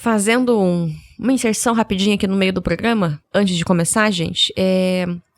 Fazendo uma inserção rapidinha aqui no meio do programa, antes de começar, gente,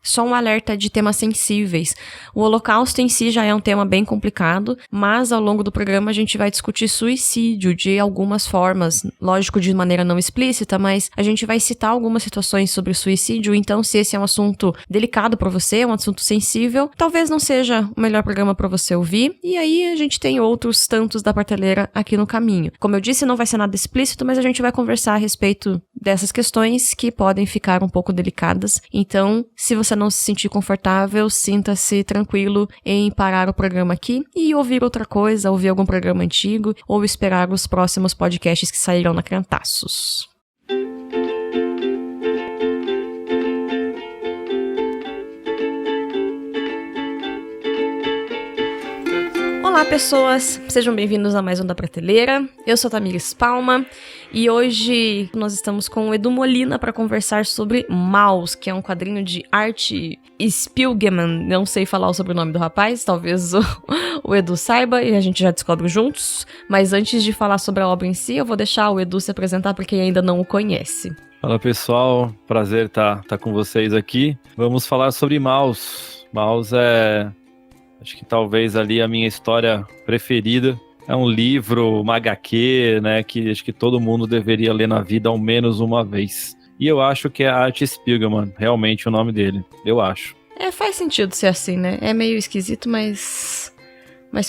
só um alerta de temas sensíveis. O Holocausto em si já é um tema bem complicado, mas ao longo do programa a gente vai discutir suicídio de algumas formas, lógico de maneira não explícita, mas a gente vai citar algumas situações sobre o suicídio, então se esse é um assunto delicado para você, um assunto sensível, talvez não seja o melhor programa para você ouvir, e aí a gente tem outros tantos da prateleira aqui no caminho. Como eu disse, não vai ser nada explícito, mas a gente vai conversar a respeito dessas questões que podem ficar um pouco delicadas, então se você não se sentir confortável, sinta-se tranquilo em parar o programa aqui e ouvir outra coisa, ouvir algum programa antigo ou esperar os próximos podcasts que sairão na Crentaços. Olá pessoas, sejam bem-vindos a mais um da Prateleira. Eu sou Tamires Palma e hoje nós estamos com o Edu Molina para conversar sobre Maus, que é um quadrinho de Art Spiegelman. Não sei falar o sobrenome do rapaz, talvez o Edu saiba e a gente já descobre juntos. Mas antes de falar sobre a obra em si, eu vou deixar o Edu se apresentar para quem ainda não o conhece. Fala pessoal, prazer estar com vocês aqui. Vamos falar sobre Maus. Maus é... acho que talvez ali a minha história preferida. É um livro, uma HQ, né, que acho que todo mundo deveria ler na vida ao menos uma vez. E eu acho que é Art Spiegelman, realmente o nome dele, eu acho. Faz sentido ser assim, né? É meio esquisito, mas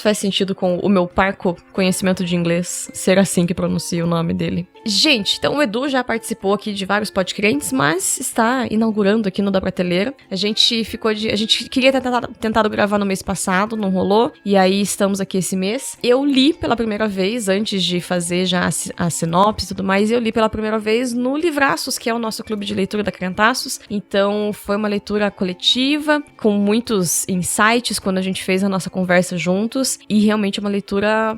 faz sentido com o meu parco conhecimento de inglês ser assim que pronuncia o nome dele. Gente, então o Edu já participou aqui de vários podcrentes, mas está inaugurando aqui no Da Prateleira. A gente queria ter tentado gravar no mês passado, não rolou, e aí estamos aqui esse mês. Eu li pela primeira vez, antes de fazer já a sinopse e tudo mais, eu li pela primeira vez no Livraços, que é o nosso clube de leitura da Crentaços. Então foi uma leitura coletiva, com muitos insights quando a gente fez a nossa conversa juntos, e realmente é uma leitura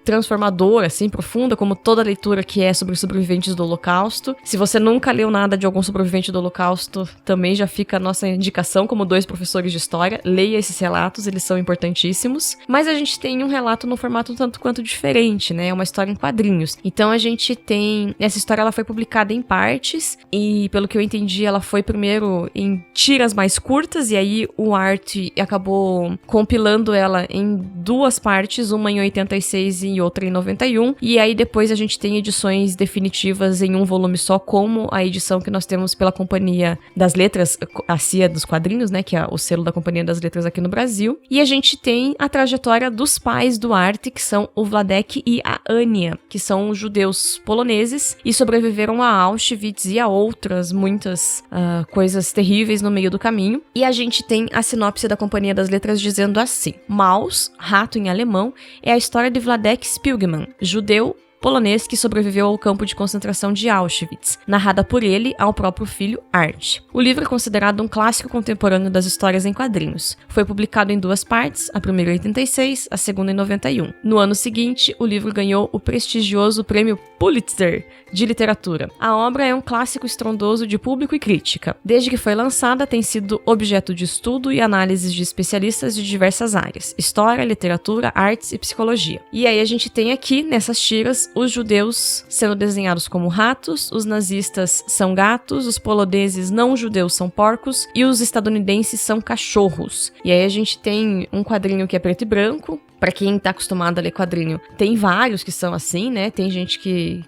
transformadora, assim, profunda, como toda leitura que é sobre os sobreviventes do Holocausto. Se você nunca leu nada de algum sobrevivente do Holocausto, também já fica a nossa indicação como 2 professores de história. Leia esses relatos, eles são importantíssimos. Mas a gente tem um relato num formato tanto quanto diferente, né? É uma história em quadrinhos. Então a gente tem... essa história ela foi publicada em partes e, pelo que eu entendi, ela foi primeiro em tiras mais curtas e aí o Art acabou compilando ela em 2 partes, uma em 86 e outra em 91, e aí depois a gente tem edições definitivas em um volume só, como a edição que nós temos pela Companhia das Letras, a CIA dos Quadrinhos, né, que é o selo da Companhia das Letras aqui no Brasil, e a gente tem a trajetória dos pais do Art, que são o Wladek e a Ania, que são judeus poloneses e sobreviveram a Auschwitz e a outras muitas coisas terríveis no meio do caminho, e a gente tem a sinopse da Companhia das Letras dizendo assim: Maus, rato em alemão, é a história de Wladek Spiegelman, judeu polonês que sobreviveu ao campo de concentração de Auschwitz, narrada por ele ao próprio filho Art. O livro é considerado um clássico contemporâneo das histórias em quadrinhos. Foi publicado em 2 partes, a primeira em 86, a segunda em 91. No ano seguinte, o livro ganhou o prestigioso prêmio Pulitzer de literatura. A obra é um clássico estrondoso de público e crítica. Desde que foi lançada, tem sido objeto de estudo e análises de especialistas de diversas áreas: história, literatura, artes e psicologia. E aí a gente tem aqui, nessas tiras, os judeus sendo desenhados como ratos, os nazistas são gatos, os poloneses não judeus são porcos e os estadunidenses são cachorros. E aí a gente tem um quadrinho que é preto e branco. Pra quem tá acostumado a ler quadrinho, tem vários que são assim, né? Tem gente que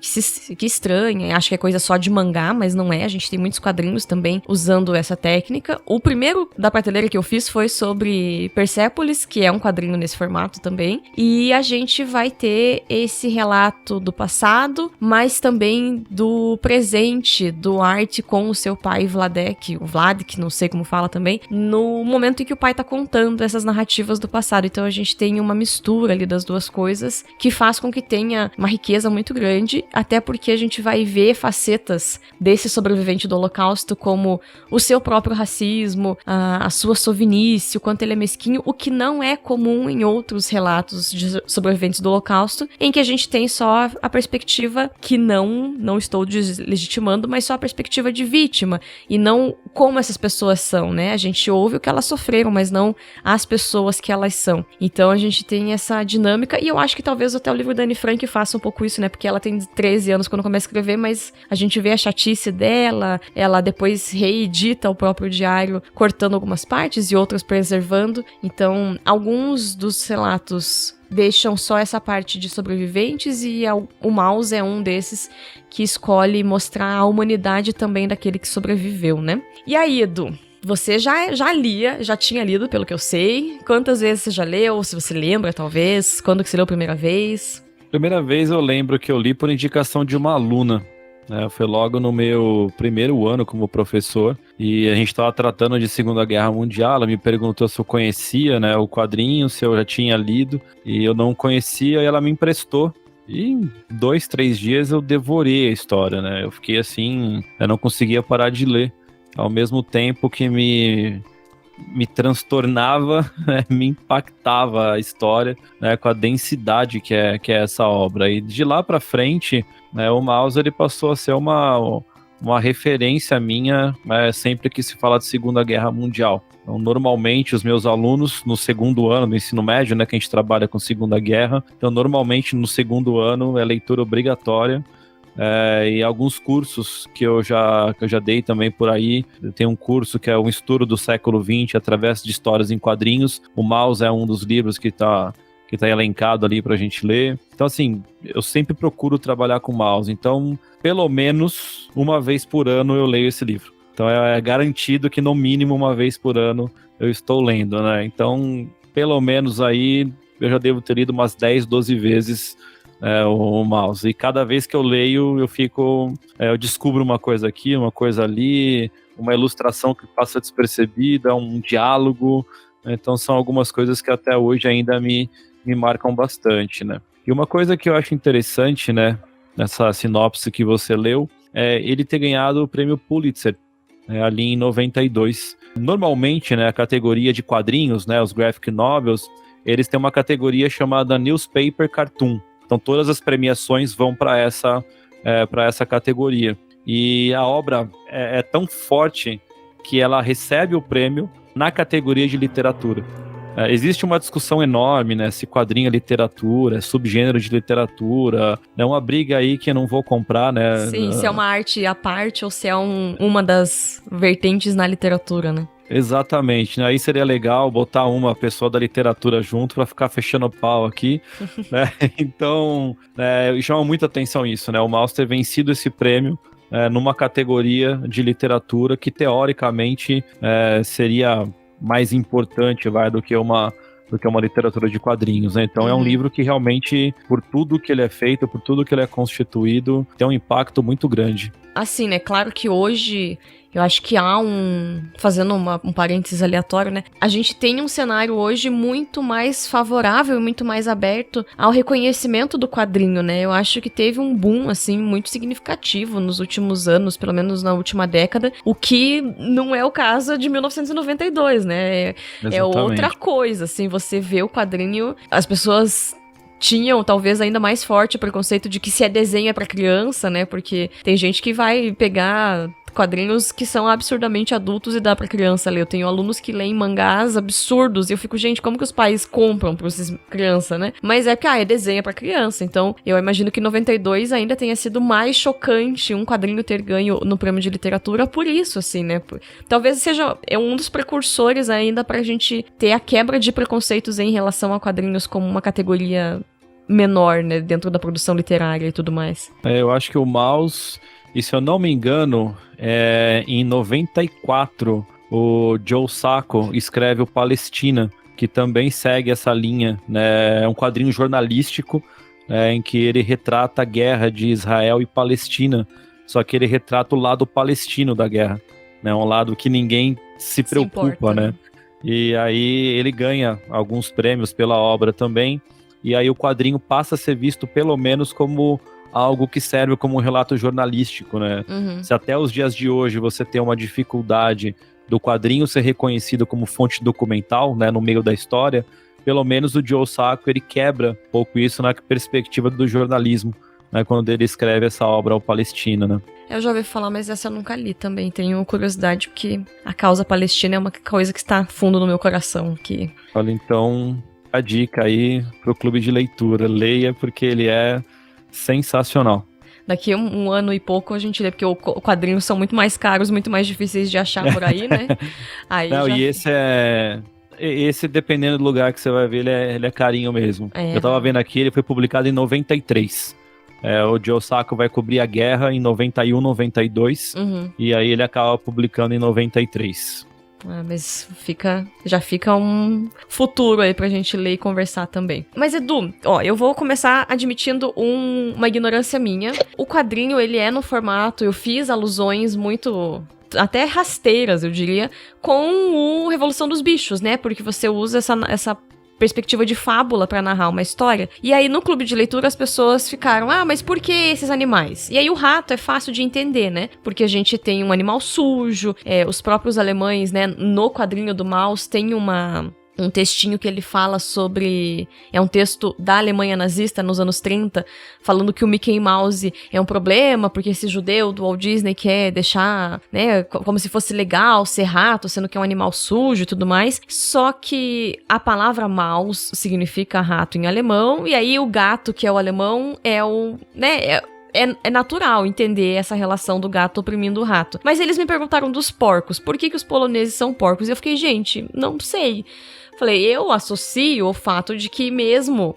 estranha, acha que é coisa só de mangá, mas não é. A gente tem muitos quadrinhos também usando essa técnica. O primeiro da prateleira que eu fiz foi sobre Persépolis, que é um quadrinho nesse formato também. E a gente vai ter esse relato do passado, mas também do presente do Art com o seu pai Wladek, o Vlad, que não sei como fala também, no momento em que o pai tá contando essas narrativas do passado. Então a gente tem uma mistura ali das duas coisas, que faz com que tenha uma riqueza muito grande, até porque a gente vai ver facetas desse sobrevivente do Holocausto, como o seu próprio racismo, a sua sovinice, o quanto ele é mesquinho, o que não é comum em outros relatos de sobreviventes do Holocausto, em que a gente tem só a perspectiva, que não estou deslegitimando, mas só a perspectiva de vítima, e não como essas pessoas são, né? A gente ouve o que elas sofreram, mas não as pessoas que elas são. Então a gente tem essa dinâmica, e eu acho que talvez até o livro da Anne Frank faça um pouco isso, né? Porque ela tem 13 anos quando começa a escrever, mas a gente vê a chatice dela, ela depois reedita o próprio diário, cortando algumas partes e outras preservando. Então, alguns dos relatos deixam só essa parte de sobreviventes, e o Mouse é um desses que escolhe mostrar a humanidade também daquele que sobreviveu, né? E aí, Edu, você já tinha lido, pelo que eu sei. Quantas vezes você já leu? Se você lembra, talvez. Quando que você leu a primeira vez? Primeira vez eu lembro que eu li por indicação de uma aluna. Foi logo no meu primeiro ano como professor, e a gente estava tratando de Segunda Guerra Mundial. Ela me perguntou se eu conhecia, né, o quadrinho, se eu já tinha lido, e eu não conhecia, e ela me emprestou. E em 2, 3 dias eu devorei a história, né? Eu fiquei assim, eu não conseguia parar de ler. Ao mesmo tempo que me transtornava, né, me impactava a história, né, com a densidade que é essa obra. E de lá para frente, né, o Mouse ele passou a ser uma referência minha, né, sempre que se fala de Segunda Guerra Mundial. Então, normalmente, os meus alunos, no segundo ano do ensino médio, né, que a gente trabalha com Segunda Guerra, então, normalmente, no segundo ano, é leitura obrigatória. E alguns cursos que eu já dei também por aí. Eu tenho um curso que é um estudo do século XX através de histórias em quadrinhos. O Mouse é um dos livros que tá elencado ali pra gente ler. Então, assim, eu sempre procuro trabalhar com Mouse. Então, pelo menos uma vez por ano eu leio esse livro. Então, é garantido que no mínimo uma vez por ano eu estou lendo, né? Então, pelo menos aí eu já devo ter lido umas 10, 12 vezes o Mouse. E cada vez que eu leio, eu descubro uma coisa aqui, uma coisa ali, uma ilustração que passa despercebida, um diálogo. Então são algumas coisas que até hoje ainda me marcam bastante, né? E uma coisa que eu acho interessante, né, nessa sinopse que você leu, é ele ter ganhado o prêmio Pulitzer, ali em 92. Normalmente, né, a categoria de quadrinhos, né, os graphic novels, eles têm uma categoria chamada Newspaper Cartoon. Então todas as premiações vão para essa categoria. E a obra é tão forte que ela recebe o prêmio na categoria de literatura. Existe uma discussão enorme, né, se quadrinho é literatura, é subgênero de literatura. É uma briga aí que eu não vou comprar, né? Sim, se é uma arte à parte ou se é uma das vertentes na literatura, né? Exatamente, né? Aí seria legal botar uma pessoa da literatura junto para ficar fechando o pau aqui, né? Então, chama muita atenção isso, né? O Mouse ter vencido esse prêmio numa categoria de literatura que, teoricamente, seria mais importante, do que uma literatura de quadrinhos, né? Então é um livro que realmente, por tudo que ele é feito, por tudo que ele é constituído, tem um impacto muito grande. Assim, né? Claro que hoje eu acho que há fazendo um parênteses aleatório, né? A gente tem um cenário hoje muito mais favorável e muito mais aberto ao reconhecimento do quadrinho, né? Eu acho que teve um boom, assim, muito significativo nos últimos anos, pelo menos na última década, o que não é o caso de 1992, né? É outra coisa, assim, você vê o quadrinho, as pessoas tinham talvez ainda mais forte o preconceito de que se é desenho é pra criança, né? Porque tem gente que vai pegar quadrinhos que são absurdamente adultos e dá pra criança ler. Eu tenho alunos que leem mangás absurdos e eu fico, gente, como que os pais compram pra essas crianças, né? Mas é que, é desenho pra criança. Então, eu imagino que em 92 ainda tenha sido mais chocante um quadrinho ter ganho no prêmio de literatura por isso, assim, né? Talvez seja um dos precursores ainda pra gente ter a quebra de preconceitos em relação a quadrinhos como uma categoria menor, né? Dentro da produção literária e tudo mais. Eu acho que o Mouse, e se eu não me engano, em 94, o Joe Sacco escreve o Palestina, que também segue essa linha, né? É um quadrinho jornalístico, em que ele retrata a guerra de Israel e Palestina, só que ele retrata o lado palestino da guerra, né? Um lado que ninguém se preocupa, né? E aí ele ganha alguns prêmios pela obra também, e aí o quadrinho passa a ser visto pelo menos como algo que serve como um relato jornalístico, né? Se até os dias de hoje você tem uma dificuldade do quadrinho ser reconhecido como fonte documental, né, no meio da história, pelo menos o Joe Sacco, ele quebra um pouco isso na perspectiva do jornalismo, né, quando ele escreve essa obra ao Palestina, né? Eu já ouvi falar, mas essa eu nunca li também. Tenho curiosidade, porque a causa palestina é uma coisa que está fundo no meu coração. Olha, então, a dica aí pro clube de leitura. Leia, porque ele é sensacional. Daqui um ano e pouco a gente lê, porque os quadrinhos são muito mais caros, muito mais difíceis de achar por aí, né? Aí Não, já... e esse, dependendo do lugar que você vai ver, ele é carinho mesmo. É, Eu tava vendo aqui, ele foi publicado em 93. O Joe Sacco vai cobrir a guerra em 91, 92. E aí ele acaba publicando em 93. Mas já fica um futuro aí pra gente ler e conversar também. Mas, Edu, eu vou começar admitindo uma ignorância minha. O quadrinho, ele é no formato, eu fiz alusões muito... até rasteiras, eu diria, com o Revolução dos Bichos, né? Porque você usa essa perspectiva de fábula pra narrar uma história. E aí, no clube de leitura, as pessoas ficaram, mas por que esses animais? E aí, o rato é fácil de entender, né? Porque a gente tem um animal sujo, os próprios alemães, né? No quadrinho do Maus tem um textinho que ele fala sobre... É um texto da Alemanha nazista nos anos 30, falando que o Mickey Mouse é um problema, porque esse judeu do Walt Disney quer deixar, né, como se fosse legal ser rato, sendo que é um animal sujo e tudo mais. Só que a palavra Maus significa rato em alemão, e aí o gato, que é o alemão, é o... né, é natural entender essa relação do gato oprimindo o rato. Mas eles me perguntaram dos porcos. Por que os poloneses são porcos? E eu fiquei, gente, não sei. Falei, eu associo o fato de que mesmo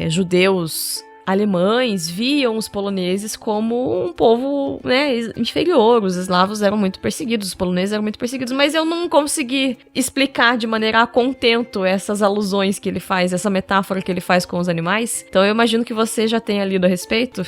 judeus alemães viam os poloneses como um povo, né, inferior. Os eslavos eram muito perseguidos, os poloneses eram muito perseguidos, mas eu não consegui explicar de maneira a contento essas alusões que ele faz, essa metáfora que ele faz com os animais. Então eu imagino que você já tenha lido a respeito.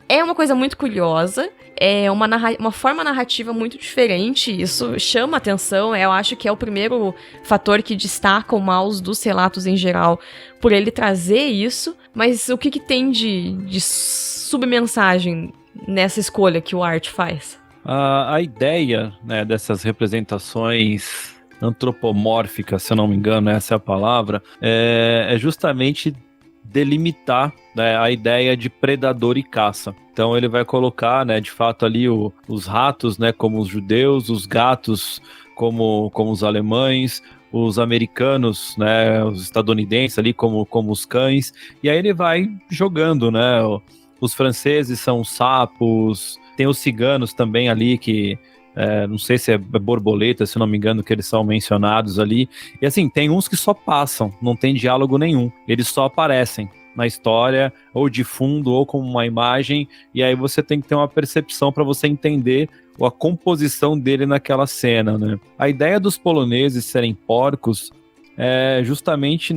É uma coisa muito curiosa, é uma forma narrativa muito diferente, isso chama atenção, eu acho que é o primeiro fator que destaca o Maus dos relatos em geral, por ele trazer isso, mas o que tem de submensagem nessa escolha que o Art faz? A ideia, né, dessas representações antropomórficas, se eu não me engano, essa é a palavra, é justamente delimitar, né, a ideia de predador e caça. Então ele vai colocar, né, de fato ali os ratos, né, como os judeus, os gatos como os alemães, os americanos, né, os estadunidenses ali como os cães, e aí ele vai jogando, né, os franceses são os sapos, tem os ciganos também ali que não sei se é borboleta, se não me engano, que eles são mencionados ali. E assim, tem uns que só passam, não tem diálogo nenhum. Eles só aparecem na história, ou de fundo, ou como uma imagem, e aí você tem que ter uma percepção para você entender a composição dele naquela cena, né? A ideia dos poloneses serem porcos é justamente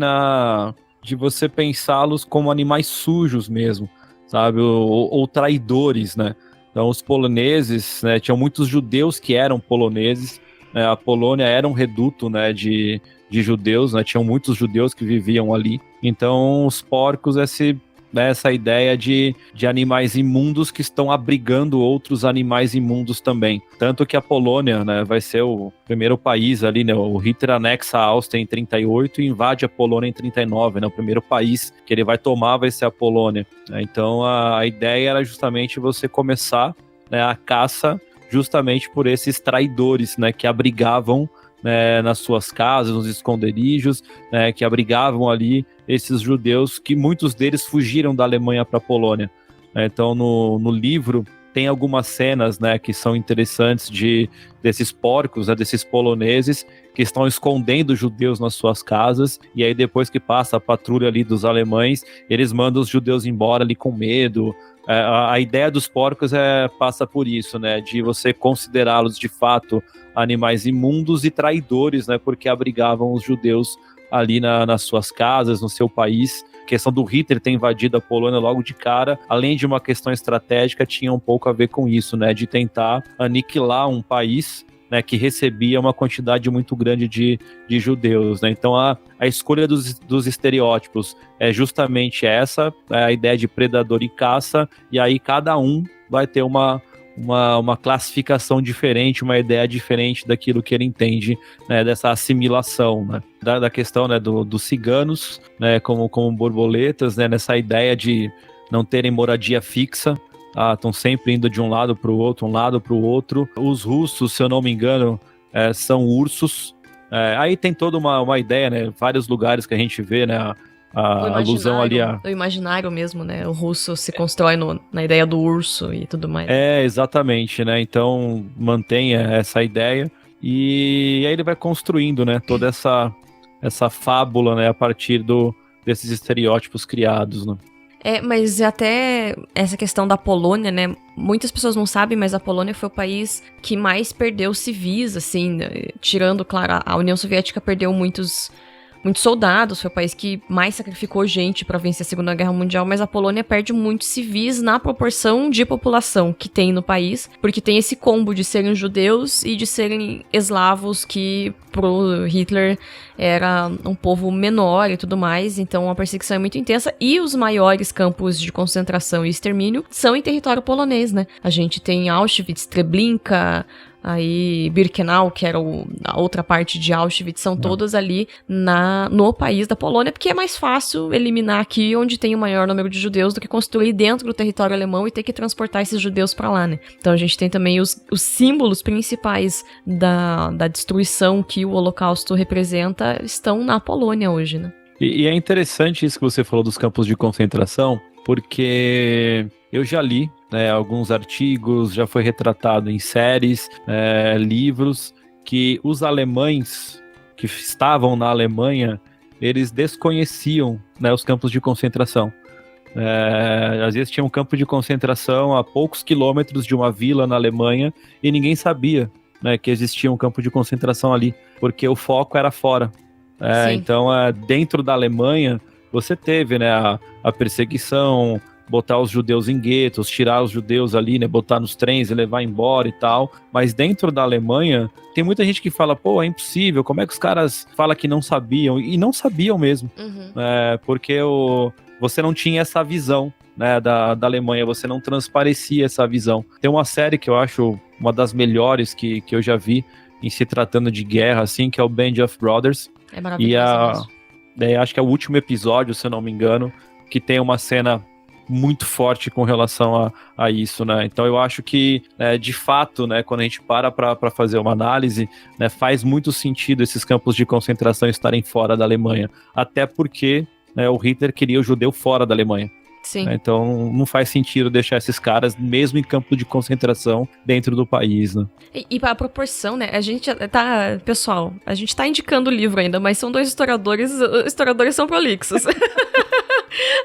de você pensá-los como animais sujos mesmo, sabe? Ou traidores, né? Então, os poloneses, né, tinham muitos judeus que eram poloneses, né, a Polônia era um reduto, né, de judeus, né, tinham muitos judeus que viviam ali. Então, os porcos, essa ideia de animais imundos que estão abrigando outros animais imundos também. Tanto que a Polônia, né, vai ser o primeiro país ali, né, o Hitler anexa a Áustria em 38 e invade a Polônia em 39, né, o primeiro país que ele vai tomar vai ser a Polônia. Então a ideia era justamente você começar, né, a caça justamente por esses traidores, né, que abrigavam, né, nas suas casas, nos esconderijos, né, que abrigavam ali esses judeus, que muitos deles fugiram da Alemanha para a Polônia. Então, no livro, tem algumas cenas, né, que são interessantes desses porcos, né, desses poloneses, que estão escondendo judeus nas suas casas, e aí depois que passa a patrulha ali dos alemães, eles mandam os judeus embora ali com medo. A ideia dos porcos passa por isso, né, de você considerá-los de fato animais imundos e traidores, né, porque abrigavam os judeus ali nas suas casas, no seu país. A questão do Hitler ter invadido a Polônia logo de cara, além de uma questão estratégica, tinha um pouco a ver com isso, né, de tentar aniquilar um país, né, que recebia uma quantidade muito grande de judeus, né? Então a escolha dos estereótipos é justamente essa, a ideia de predador e caça, e aí cada um vai ter uma classificação diferente, uma ideia diferente daquilo que ele entende, né, dessa assimilação, né, da questão, né, dos ciganos, né, como borboletas, né, nessa ideia de não terem moradia fixa, estão sempre indo de um lado para o outro, Os russos, se eu não me engano, são ursos, Aí tem toda uma ideia, né? Vários lugares que a gente vê, né? A alusão ali O imaginário mesmo, né? O russo se constrói na ideia do urso e tudo mais. Exatamente, né? Então mantém essa ideia e aí ele vai construindo, né? Toda essa fábula, né? A partir desses estereótipos criados, né? Mas até essa questão da Polônia, né? Muitas pessoas não sabem, mas a Polônia foi o país que mais perdeu civis, assim, né? Tirando, claro, a União Soviética perdeu muitos soldados, foi o país que mais sacrificou gente para vencer a Segunda Guerra Mundial, mas a Polônia perde muitos civis na proporção de população que tem no país, porque tem esse combo de serem judeus e de serem eslavos, que pro Hitler era um povo menor e tudo mais, então a perseguição é muito intensa, e os maiores campos de concentração e extermínio são em território polonês, né? A gente tem Auschwitz, Treblinka, aí Birkenau, que era a outra parte de Auschwitz, são todas ali no país da Polônia, porque é mais fácil eliminar aqui onde tem o maior número de judeus do que construir dentro do território alemão e ter que transportar esses judeus para lá, né? Então a gente tem também os símbolos principais da destruição que o Holocausto representa estão na Polônia hoje, né? E é interessante isso que você falou dos campos de concentração, porque eu já li, né, alguns artigos, já foi retratado em séries, livros, que os alemães que estavam na Alemanha, eles desconheciam, né, os campos de concentração. Às vezes tinha um campo de concentração a poucos quilômetros de uma vila na Alemanha e ninguém sabia, né, que existia um campo de concentração ali, porque o foco era fora. Então, dentro da Alemanha, você teve, né, a perseguição, botar os judeus em guetos, tirar os judeus ali, né, botar nos trens e levar embora e tal, mas dentro da Alemanha tem muita gente que fala, pô, é impossível, como é que os caras falam que não sabiam? E não sabiam mesmo, porque você não tinha essa visão, né, da Alemanha, você não transparecia essa visão. Tem uma série que eu acho uma das melhores que eu já vi em se tratando de guerra, assim, que é o Band of Brothers. É maravilhoso. Acho que é o último episódio, se eu não me engano, que tem uma cena muito forte com relação a isso, né? Então eu acho que, de fato, né, quando a gente para fazer uma análise, né, faz muito sentido esses campos de concentração estarem fora da Alemanha, até porque, né, o Hitler queria o judeu fora da Alemanha. Sim. Então não faz sentido deixar esses caras, mesmo em campo de concentração, dentro do país, né? E para a proporção, né? A gente tá... Pessoal, a gente tá indicando o livro ainda, mas são dois historiadores são prolixos.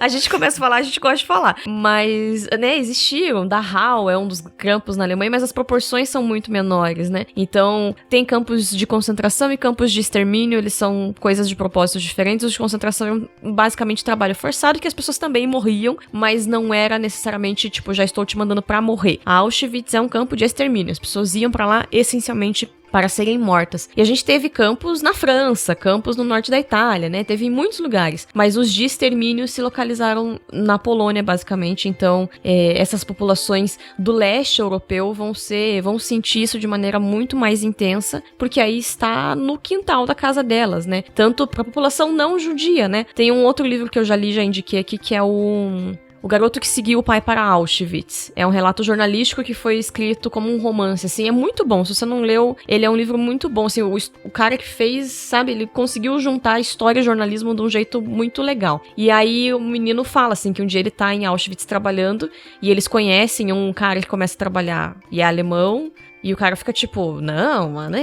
A gente começa a falar, a gente gosta de falar. Mas, né, existiram. Dachau é um dos campos na Alemanha, mas as proporções são muito menores, né? Então, tem campos de concentração e campos de extermínio, eles são coisas de propósitos diferentes. Os de concentração é basicamente trabalho forçado, que as pessoas também morriam, mas não era necessariamente, tipo, já estou te mandando pra morrer. A Auschwitz é um campo de extermínio. As pessoas iam pra lá essencialmente para serem mortas. E a gente teve campos na França, campos no norte da Itália, né? Teve em muitos lugares. Mas os de extermínio se localizaram na Polônia, basicamente. Então, essas populações do leste europeu vão sentir isso de maneira muito mais intensa, porque aí está no quintal da casa delas, né? Tanto para a população não judia, né? Tem um outro livro que eu já li, já indiquei aqui, que é O Garoto que Seguiu o Pai para Auschwitz. É um relato jornalístico que foi escrito como um romance, assim, é muito bom. Se você não leu, ele é um livro muito bom, assim, o cara que fez, sabe, ele conseguiu juntar história e jornalismo de um jeito muito legal. E aí o menino fala, assim, que um dia ele tá em Auschwitz trabalhando e eles conhecem um cara que começa a trabalhar e é alemão. E o cara fica tipo, não, mano,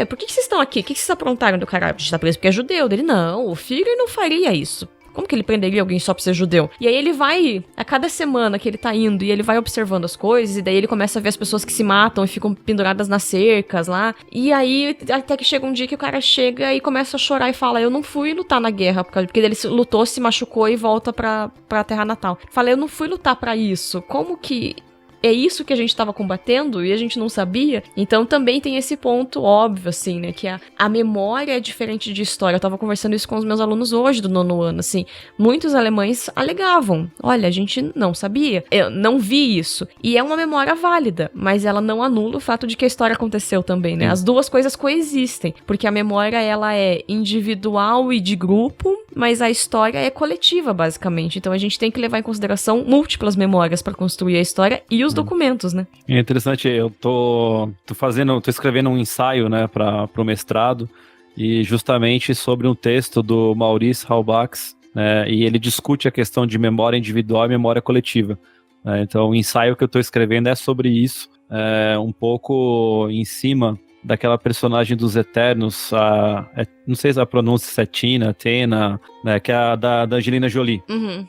por que vocês estão aqui? O que vocês aprontaram? Do cara, a gente tá preso porque é judeu. Dele, não, o Führer não faria isso. Como que ele prenderia alguém só por ser judeu? E aí ele vai, a cada semana que ele tá indo, e ele vai observando as coisas, e daí ele começa a ver as pessoas que se matam e ficam penduradas nas cercas lá. E aí, até que chega um dia que o cara chega e começa a chorar e fala, eu não fui lutar na guerra, porque ele lutou, se machucou e volta pra terra natal. Fala, eu não fui lutar pra isso. Como que... é isso que a gente tava combatendo e a gente não sabia? Então também tem esse ponto óbvio, assim, né? Que a memória é diferente de história. Eu tava conversando isso com os meus alunos hoje do 9º ano, assim. Muitos alemães alegavam, olha, a gente não sabia, eu não vi isso. E é uma memória válida, mas ela não anula o fato de que a história aconteceu também, né? As duas coisas coexistem, porque a memória, ela é individual e de grupo, mas a história é coletiva, basicamente. Então a gente tem que levar em consideração múltiplas memórias para construir a história e os documentos, né? É interessante, eu tô escrevendo um ensaio, né, para o mestrado, e justamente sobre um texto do Maurice Halbach, né, e ele discute a questão de memória individual e memória coletiva. Então, o ensaio que eu estou escrevendo é sobre isso, um pouco em cima daquela personagem dos Eternos, não sei se a pronúncia é Tina, Tena, né, que é a da Angelina Jolie. Uhum.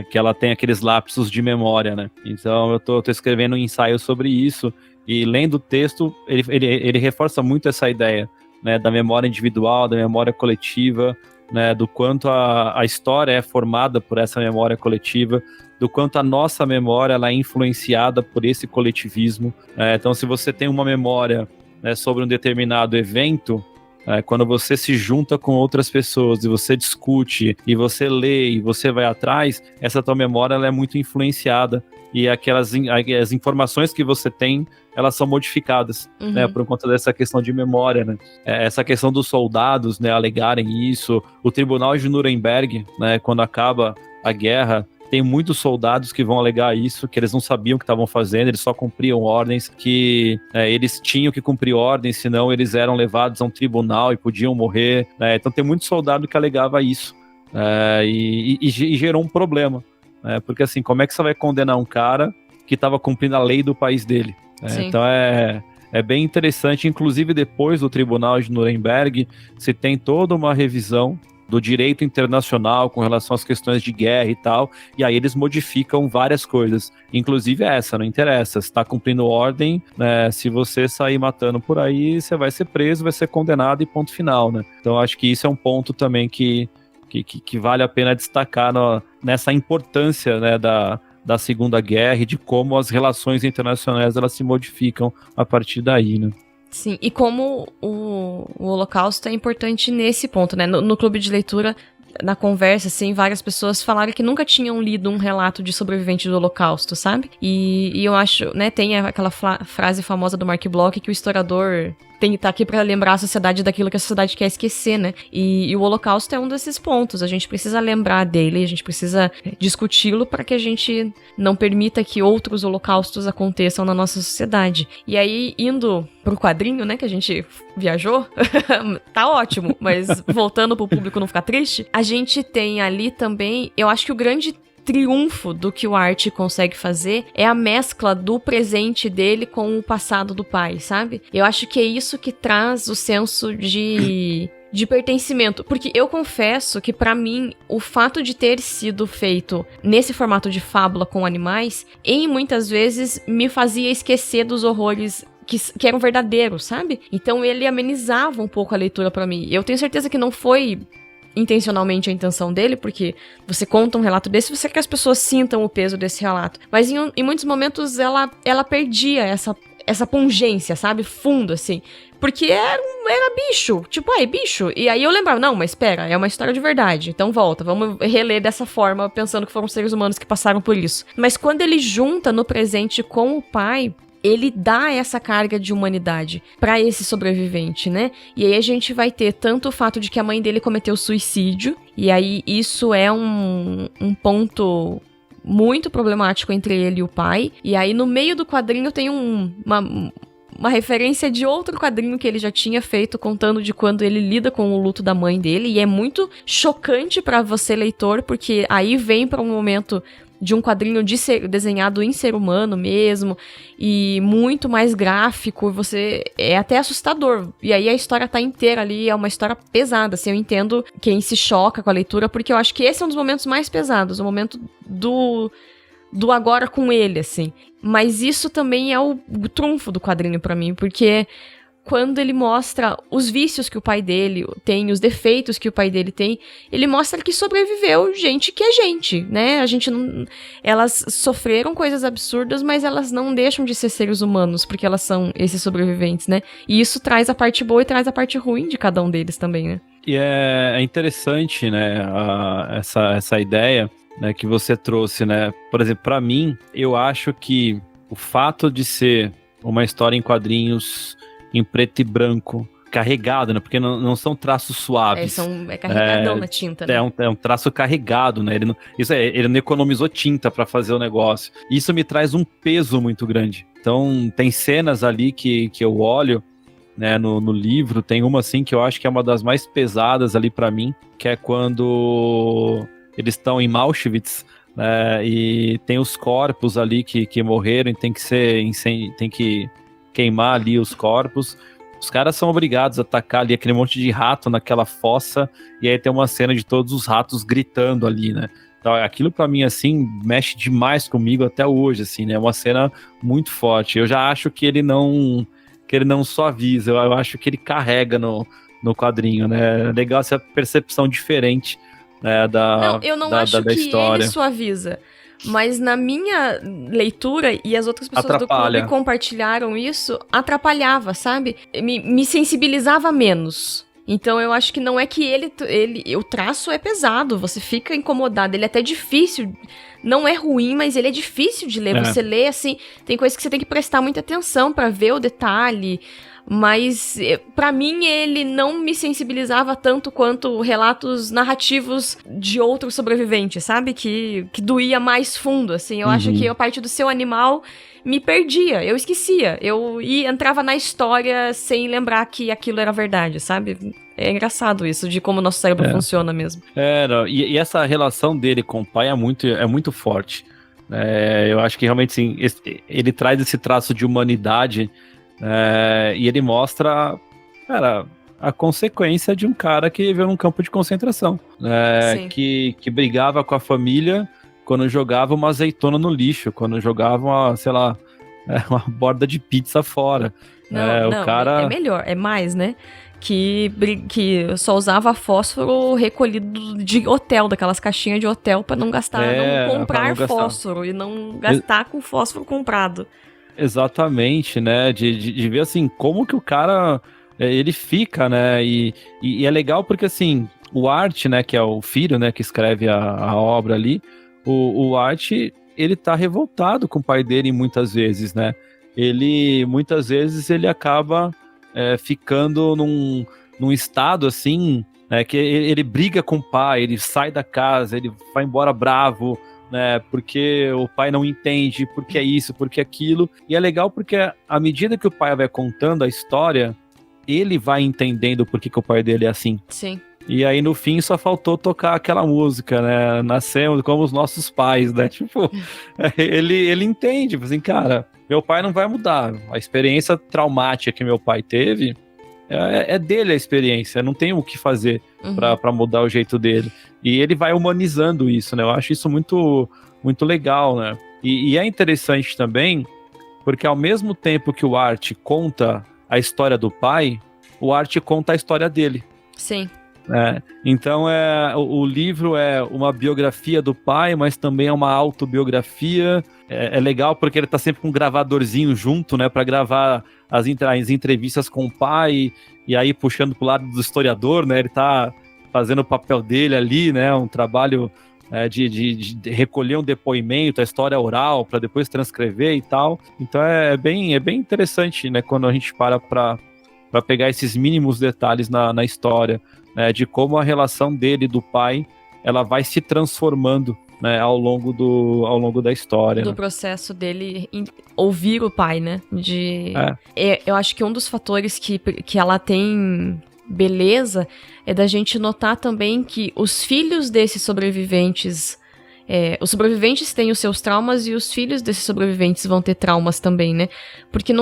Que ela tem aqueles lapsos de memória, né? Então eu tô escrevendo um ensaio sobre isso, e lendo o texto, ele reforça muito essa ideia, né, da memória individual, da memória coletiva, né, do quanto a história é formada por essa memória coletiva, do quanto a nossa memória ela é influenciada por esse coletivismo. Então, se você tem uma memória, né, sobre um determinado evento, quando você se junta com outras pessoas e você discute, e você lê, e você vai atrás, essa tua memória ela é muito influenciada, e as informações que você tem, elas são modificadas, né, por conta dessa questão de memória, né? Essa questão dos soldados, né, alegarem isso, o Tribunal de Nuremberg, né, quando acaba a guerra, tem muitos soldados que vão alegar isso, que eles não sabiam o que estavam fazendo, eles só cumpriam ordens, que eles tinham que cumprir ordens, senão eles eram levados a um tribunal e podiam morrer. Então tem muito soldado que alegava isso, e gerou um problema. Porque assim, como é que você vai condenar um cara que estava cumprindo a lei do país dele? Então é bem interessante, inclusive depois do Tribunal de Nuremberg, se tem toda uma revisão do direito internacional com relação às questões de guerra e tal, e aí eles modificam várias coisas, inclusive essa, não interessa, se tá cumprindo ordem, né, se você sair matando por aí, você vai ser preso, vai ser condenado e ponto final, né? Então acho que isso é um ponto também que vale a pena destacar nessa importância, né, da Segunda Guerra, e de como as relações internacionais elas se modificam a partir daí, né? Sim, e como o Holocausto é importante nesse ponto, né? No clube de leitura, na conversa, assim, várias pessoas falaram que nunca tinham lido um relato de sobrevivente do Holocausto, sabe? E eu acho, né, tem aquela frase famosa do Mark Bloch que o historiador tem que estar aqui para lembrar a sociedade daquilo que a sociedade quer esquecer, né? E o Holocausto é um desses pontos. A gente precisa lembrar dele, a gente precisa discuti-lo para que a gente não permita que outros holocaustos aconteçam na nossa sociedade. E aí, indo pro quadrinho, né, que a gente viajou, tá ótimo, mas voltando pro público não ficar triste, a gente tem ali também, eu acho que o grande triunfo do que o Art consegue fazer é a mescla do presente dele com o passado do pai, sabe? Eu acho que é isso que traz o senso de pertencimento, porque eu confesso que pra mim o fato de ter sido feito nesse formato de fábula com animais, muitas vezes me fazia esquecer dos horrores que eram verdadeiros, sabe? Então ele amenizava um pouco a leitura pra mim. Eu tenho certeza que não foi intencionalmente a intenção dele, porque você conta um relato desse, você quer que as pessoas sintam o peso desse relato. Mas em muitos momentos ela perdia essa pungência, sabe? Fundo, assim. Porque era bicho. Tipo, é bicho. E aí eu lembrava, não, mas espera, é uma história de verdade. Então volta, vamos reler dessa forma, pensando que foram seres humanos que passaram por isso. Mas quando ele junta no presente com o pai, ele dá essa carga de humanidade pra esse sobrevivente, né? E aí a gente vai ter tanto o fato de que a mãe dele cometeu suicídio, e aí isso é um ponto muito problemático entre ele e o pai. E aí no meio do quadrinho tem uma referência de outro quadrinho que ele já tinha feito, contando de quando ele lida com o luto da mãe dele, e é muito chocante pra você, leitor, porque aí vem pra um momento de um quadrinho desenhado em ser humano mesmo, e muito mais gráfico, é até assustador. E aí a história tá inteira ali, é uma história pesada, assim, eu entendo quem se choca com a leitura, porque eu acho que esse é um dos momentos mais pesados, o momento do agora com ele, assim. Mas isso também é o trunfo do quadrinho pra mim, porque quando ele mostra os vícios que o pai dele tem, os defeitos que o pai dele tem, ele mostra que sobreviveu gente que é gente, né? A gente não... Elas sofreram coisas absurdas, mas elas não deixam de ser seres humanos, porque elas são esses sobreviventes, né? E isso traz a parte boa e traz a parte ruim de cada um deles também, né? E é interessante, né, essa ideia, né, que você trouxe, né? Por exemplo, pra mim, eu acho que o fato de ser uma história em quadrinhos em preto e branco, carregado, né? Porque não são traços suaves. É carregadão na tinta, né? É um traço carregado, né? Ele não economizou tinta para fazer o negócio. Isso me traz um peso muito grande. Então, tem cenas ali que eu olho, né, no livro. Tem uma, assim, que eu acho que é uma das mais pesadas ali pra mim, que é quando eles estão em Auschwitz, né, e tem os corpos ali que morreram e tem que queimar ali os corpos. Os caras são obrigados a atacar ali aquele monte de rato naquela fossa, e aí tem uma cena de todos os ratos gritando ali, né? Então, aquilo pra mim, assim, mexe demais comigo até hoje, assim, né? É uma cena muito forte. Eu já acho que ele não suaviza, eu acho que ele carrega no quadrinho, né? É legal essa percepção diferente, né, Não, eu não acho da que história. ele suaviza. Mas na minha leitura, e as outras pessoas do clube compartilharam isso, atrapalhava, sabe? Me sensibilizava menos. Então eu acho que não é que ele... O traço é pesado, você fica incomodado. Ele é até difícil. Não é ruim, mas ele é difícil de ler. Você lê, assim, tem coisas que você tem que prestar muita atenção pra ver o detalhe. Mas, pra mim, ele não me sensibilizava tanto quanto relatos narrativos de outros sobreviventes, sabe? Que doía mais fundo, assim. Eu acho que a parte do seu animal me perdia, eu esquecia. Eu entrava na história sem lembrar que aquilo era verdade, sabe? É engraçado isso, de como o nosso cérebro funciona mesmo. E essa relação dele com o pai é muito forte. Eu acho que realmente, sim, ele traz esse traço de humanidade. E ele mostra, cara, a consequência de um cara que viveu num campo de concentração, que brigava com a família quando jogava uma azeitona no lixo, quando jogava uma borda de pizza fora. Não, o cara... é melhor, é mais, né? Que só usava fósforo recolhido de hotel, daquelas caixinhas de hotel, pra não gastar, não comprar fósforo e não gastar com fósforo comprado. Exatamente, né, de ver, assim, como que o cara, ele fica, né, e é legal porque, assim, o Art, né, que é o filho, né, que escreve a obra ali, o Art, ele tá revoltado com o pai dele muitas vezes, né, muitas vezes ele acaba ficando num estado, assim, né, que ele briga com o pai, ele sai da casa, ele vai embora bravo, né, porque o pai não entende, porque é isso, porque é aquilo. E é legal porque à medida que o pai vai contando a história, ele vai entendendo por que o pai dele é assim. Sim. E aí no fim só faltou tocar aquela música, né, nascemos como os nossos pais, né, tipo, ele entende, assim, cara, meu pai não vai mudar, a experiência traumática que meu pai teve é dele a experiência, não tem o que fazer pra mudar o jeito dele. E ele vai humanizando isso, né? Eu acho isso muito, muito legal, né? E é interessante também, porque ao mesmo tempo que o Art conta a história do pai, o Art conta a história dele. Sim. Então o livro é uma biografia do pai, mas também é uma autobiografia. É legal porque ele tá sempre com um gravadorzinho junto, né, para gravar as entrevistas com o pai, e aí puxando pro lado do historiador, né, ele tá fazendo o papel dele ali, né, um trabalho de recolher um depoimento, a história oral, para depois transcrever e tal. Então é bem interessante, né, quando a gente para pegar esses mínimos detalhes na história, né, de como a relação dele e do pai, ela vai se transformando, né, ao longo da história. Do processo dele ouvir o pai, né? Eu acho que um dos fatores que ela tem beleza é da gente notar também que os filhos desses sobreviventes... os sobreviventes têm os seus traumas e os filhos desses sobreviventes vão ter traumas também, né? Porque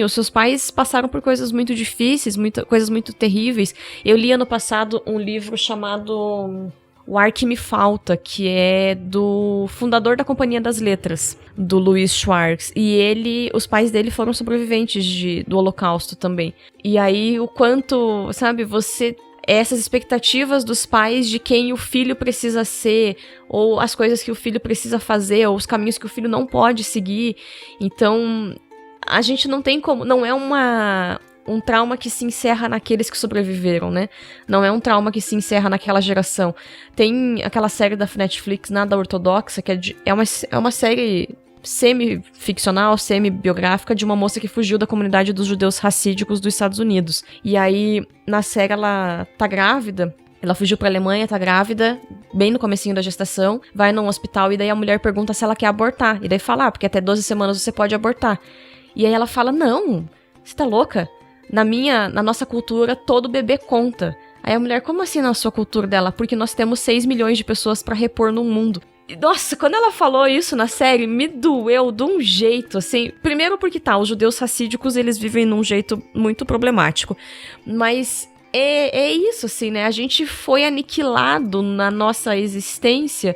os seus pais passaram por coisas muito difíceis, coisas muito terríveis. Eu li ano passado um livro chamado O Ar Que Me Falta, que é do fundador da Companhia das Letras, do Louis Schwartz. E os pais dele foram sobreviventes do Holocausto também. E aí, o quanto, sabe, essas expectativas dos pais de quem o filho precisa ser, ou as coisas que o filho precisa fazer, ou os caminhos que o filho não pode seguir. Então, a gente não tem como... Não é um trauma que se encerra naqueles que sobreviveram, né? Não é um trauma que se encerra naquela geração. Tem aquela série da Netflix, Nada Ortodoxa, que é uma série semi-ficcional, semi-biográfica de uma moça que fugiu da comunidade dos judeus racídicos dos Estados Unidos. E aí, na série, ela tá grávida. Ela fugiu pra Alemanha, tá grávida, bem no comecinho da gestação, vai num hospital e daí a mulher pergunta se ela quer abortar. E daí fala, porque até 12 semanas você pode abortar. E aí ela fala, não, você tá louca? na nossa cultura, todo bebê conta. Aí a mulher, como assim na sua cultura dela? Porque nós temos 6 milhões de pessoas pra repor no mundo. E, nossa, quando ela falou isso na série, me doeu de um jeito, assim. Primeiro porque os judeus racídicos, eles vivem num jeito muito problemático. Mas é isso, assim, né? A gente foi aniquilado na nossa existência.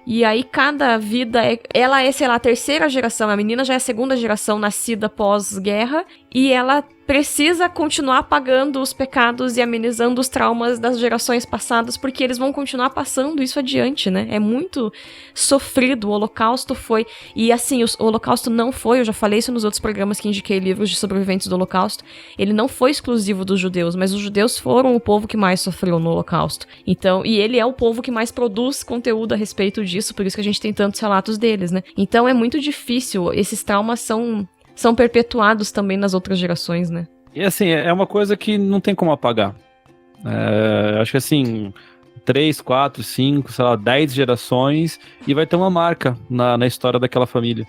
E aí cada vida, ela é, sei lá, a terceira geração, a menina já é a segunda geração nascida pós-guerra, e ela precisa continuar pagando os pecados e amenizando os traumas das gerações passadas, porque eles vão continuar passando isso adiante, né? É muito sofrido, o Holocausto foi, e assim, o Holocausto não foi, eu já falei isso nos outros programas que indiquei livros de sobreviventes do Holocausto, ele não foi exclusivo dos judeus, mas os judeus foram o povo que mais sofreu no Holocausto. Então, e ele é o povo que mais produz conteúdo a respeito disso, por isso que a gente tem tantos relatos deles, né? Então é muito difícil, esses traumas são perpetuados também nas outras gerações, né? E assim, é uma coisa que não tem como apagar. Acho que assim, 3, 4, 5, sei lá, 10 gerações e vai ter uma marca na história daquela família.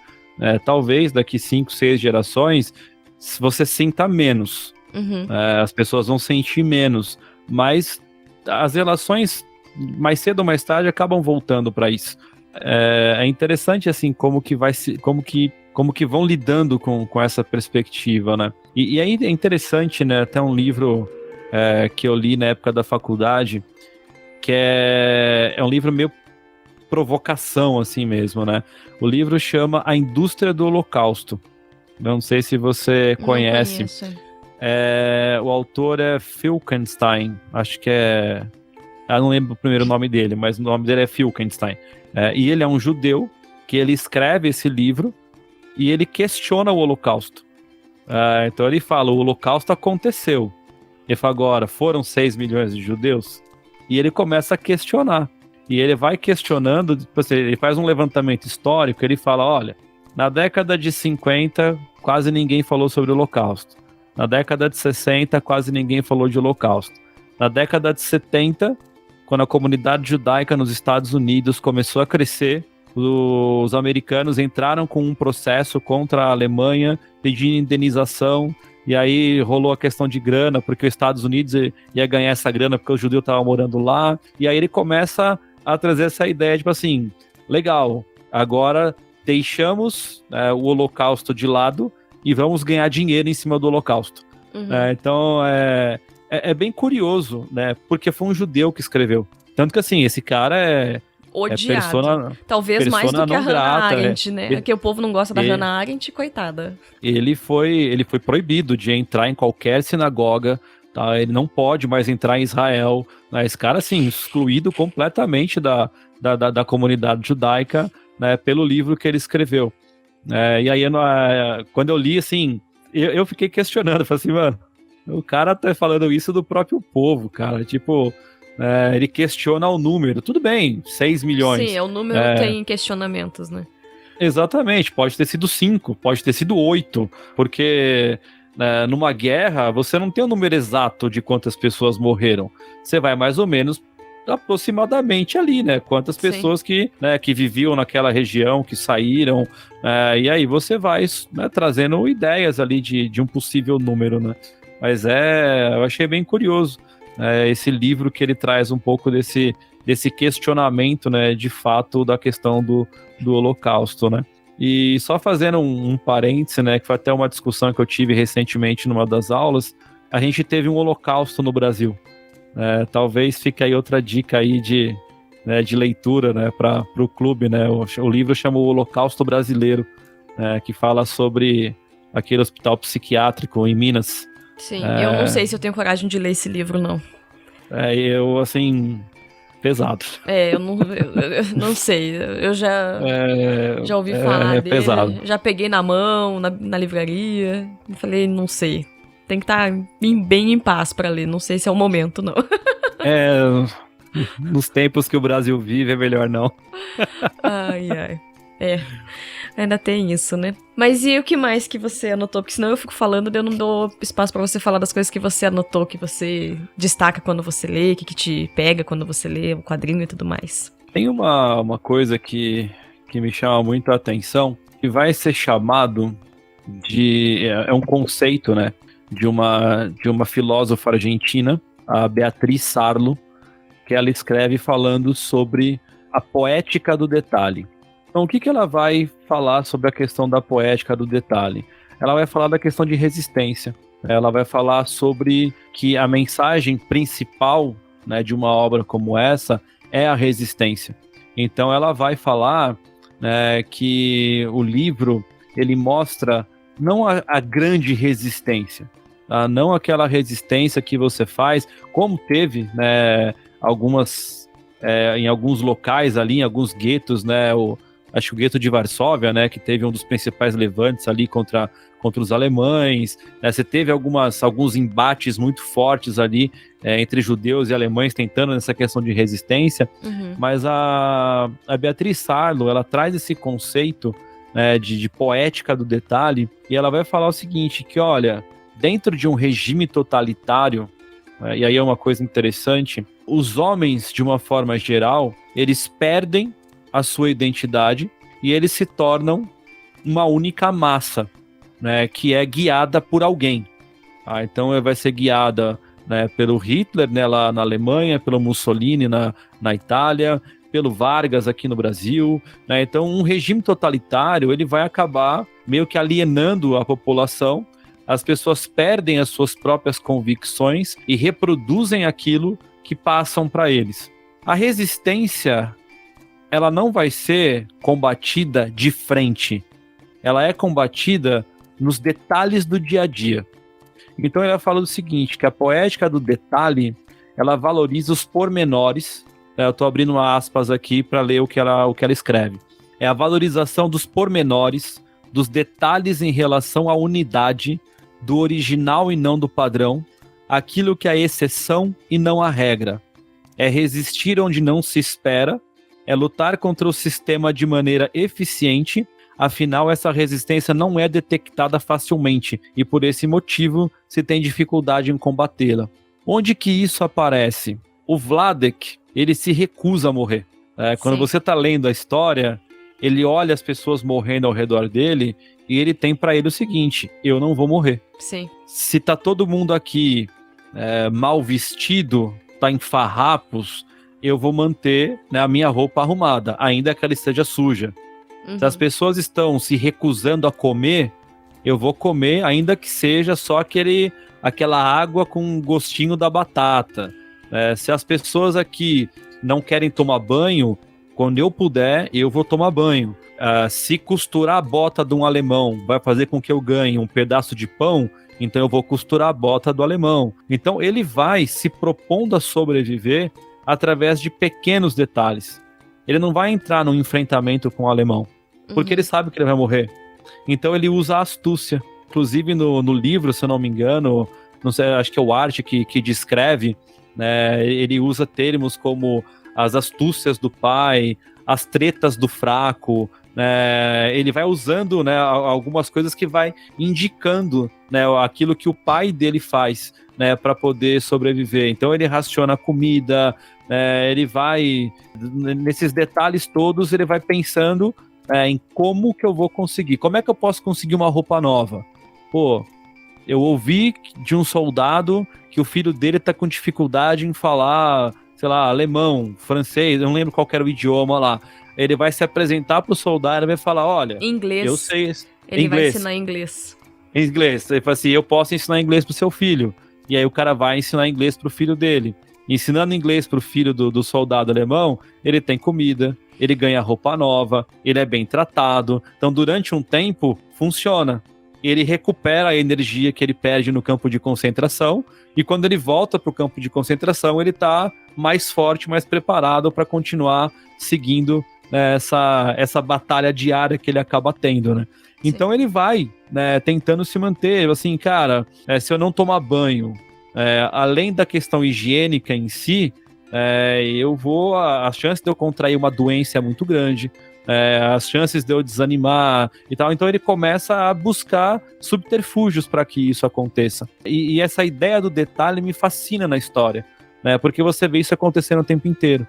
Talvez daqui 5, 6 gerações você sinta menos. Uhum. As pessoas vão sentir menos. Mas as relações, mais cedo ou mais tarde, acabam voltando para isso. É interessante assim como que vão lidando com essa perspectiva, né? E aí é interessante, né? Até um livro que eu li na época da faculdade, que é um livro meio provocação, assim mesmo, né? O livro chama A Indústria do Holocausto. Não sei se você conhece. O autor é Finkelstein, acho que é... Eu não lembro o primeiro nome dele, mas o nome dele é Finkelstein. E ele é um judeu que ele escreve esse livro e ele questiona o Holocausto. Então ele fala, o Holocausto aconteceu. Ele fala, agora, foram 6 milhões de judeus? E ele começa a questionar. E ele vai questionando, ele faz um levantamento histórico, ele fala, olha, na década de 50, quase ninguém falou sobre o Holocausto. Na década de 60, quase ninguém falou de Holocausto. Na década de 70, quando a comunidade judaica nos Estados Unidos começou a crescer, os americanos entraram com um processo contra a Alemanha, pedindo indenização, e aí rolou a questão de grana, porque os Estados Unidos ia ganhar essa grana porque o judeu estava morando lá, e aí ele começa a trazer essa ideia, tipo assim, legal, agora deixamos o Holocausto de lado e vamos ganhar dinheiro em cima do Holocausto. Uhum. Então, é bem curioso, né, porque foi um judeu que escreveu. Tanto que, assim, esse cara odiado. Talvez mais do que a Hannah Arendt, né? Porque o povo não gosta da Hannah Arendt, coitada. Ele foi proibido de entrar em qualquer sinagoga, tá? Ele não pode mais entrar em Israel. Né? Esse cara, assim, excluído completamente da comunidade judaica, né, pelo livro que ele escreveu. E aí, quando eu li, assim, eu fiquei questionando, falei assim, mano, o cara tá falando isso do próprio povo, cara, tipo... ele questiona o número. Tudo bem, 6 milhões. Sim, o número tem questionamentos, né? Exatamente, pode ter sido 5, pode ter sido 8, porque numa guerra você não tem o número exato de quantas pessoas morreram. Você vai mais ou menos aproximadamente ali, né? Quantas pessoas que viviam naquela região, que saíram, e aí você vai trazendo ideias ali de um possível número, né? Mas eu achei bem curioso. Esse livro que ele traz um pouco desse questionamento, né, de fato, da questão do Holocausto, né? E só fazendo um parêntese, né, que foi até uma discussão que eu tive recentemente numa das aulas, a gente teve um Holocausto no Brasil. Talvez fique aí outra dica aí de leitura, né, para o clube, né? O livro chama O Holocausto Brasileiro, que fala sobre aquele hospital psiquiátrico em Minas. Sim, eu não sei se eu tenho coragem de ler esse livro, não. Eu, assim, pesado. Eu não sei, eu já ouvi falar dele, pesado. Já peguei na mão, na livraria, e falei, não sei, tem que estar bem em paz pra ler, não sei se é o momento, não. Nos tempos que o Brasil vive, é melhor não. Ai. Ainda tem isso, né? Mas e o que mais que você anotou? Porque senão eu fico falando e eu não dou espaço pra você falar das coisas que você anotou, que você destaca quando você lê, que te pega quando você lê o quadrinho e tudo mais. Tem uma coisa que me chama muito a atenção, que vai ser chamado de... É um conceito, né? de uma filósofa argentina, a Beatriz Sarlo, que ela escreve falando sobre a poética do detalhe. Então, o que ela vai falar sobre a questão da poética do detalhe? Ela vai falar da questão de resistência. Ela vai falar sobre que a mensagem principal, né, de uma obra como essa é a resistência. Então, ela vai falar, né, que o livro ele mostra não a grande resistência, tá? Não aquela resistência que você faz, como teve, né, em alguns locais ali, em alguns guetos, né, acho que o gueto de Varsóvia, né, que teve um dos principais levantes ali contra os alemães, né, você teve alguns embates muito fortes ali entre judeus e alemães tentando nessa questão de resistência, mas a Beatriz Sarlo, ela traz esse conceito, né, de poética do detalhe, e ela vai falar o seguinte, que olha, dentro de um regime totalitário, e aí é uma coisa interessante, os homens, de uma forma geral, eles perdem a sua identidade e eles se tornam uma única massa, né, que é guiada por alguém. Então vai ser guiada, né, pelo Hitler, né, lá na Alemanha, pelo Mussolini na Itália, pelo Vargas aqui no Brasil, né? Então um regime totalitário ele vai acabar meio que alienando a população, as pessoas perdem as suas próprias convicções e reproduzem aquilo que passam para eles. A resistência ela não vai ser combatida de frente, ela é combatida nos detalhes do dia a dia. Então ela fala o seguinte, que a poética do detalhe, ela valoriza os pormenores, eu estou abrindo aspas aqui para ler o que ela escreve. É a valorização dos pormenores, dos detalhes em relação à unidade, do original e não do padrão, aquilo que é a exceção e não a regra. É resistir onde não se espera, é lutar contra o sistema de maneira eficiente, afinal essa resistência não é detectada facilmente e por esse motivo se tem dificuldade em combatê-la. Onde que isso aparece? O Vladek, ele se recusa a morrer. Quando você está lendo a história, ele olha as pessoas morrendo ao redor dele e ele tem para ele o seguinte, eu não vou morrer. Sim. Se tá todo mundo aqui mal vestido, tá em farrapos, eu vou manter, né, a minha roupa arrumada, ainda que ela esteja suja. Se as pessoas estão se recusando a comer, eu vou comer, ainda que seja só aquela água com gostinho da batata. Se as pessoas aqui não querem tomar banho, quando eu puder, eu vou tomar banho. Se costurar a bota de um alemão vai fazer com que eu ganhe um pedaço de pão, então eu vou costurar a bota do alemão. Então ele vai se propondo a sobreviver através de pequenos detalhes. Ele não vai entrar num enfrentamento com o alemão, porque ele sabe que ele vai morrer. Então ele usa a astúcia. Inclusive no livro, se eu não me engano, não sei, acho que é o Art que descreve, né, ele usa termos como as astúcias do pai, as tretas do fraco, né, ele vai usando, né, algumas coisas que vai indicando, né, aquilo que o pai dele faz, né, para poder sobreviver. Então ele raciona a comida, ele vai, nesses detalhes todos, ele vai pensando em como que eu vou conseguir, como é que eu posso conseguir uma roupa nova? Pô, eu ouvi de um soldado que o filho dele tá com dificuldade em falar, sei lá, alemão, francês, eu não lembro qual era o idioma lá. Ele vai se apresentar pro soldado e vai falar, olha, inglês. Eu sei ele inglês. Vai ensinar inglês. Inglês. Ele fala assim, eu posso ensinar inglês pro seu filho. E aí o cara vai ensinar inglês pro filho dele. Ensinando inglês pro filho do soldado alemão, ele tem comida, ele ganha roupa nova, ele é bem tratado. Então, durante um tempo, funciona. Ele recupera a energia que ele perde no campo de concentração, e quando ele volta para o campo de concentração, ele está mais forte, mais preparado para continuar seguindo, né, essa batalha diária que ele acaba tendo, né? Então ele vai, né, tentando se manter, assim, cara, se eu não tomar banho, além da questão higiênica em si, a chance de eu contrair uma doença é muito grande, as chances de eu desanimar e tal, então ele começa a buscar subterfúgios para que isso aconteça. E essa ideia do detalhe me fascina na história, né, porque você vê isso acontecendo o tempo inteiro.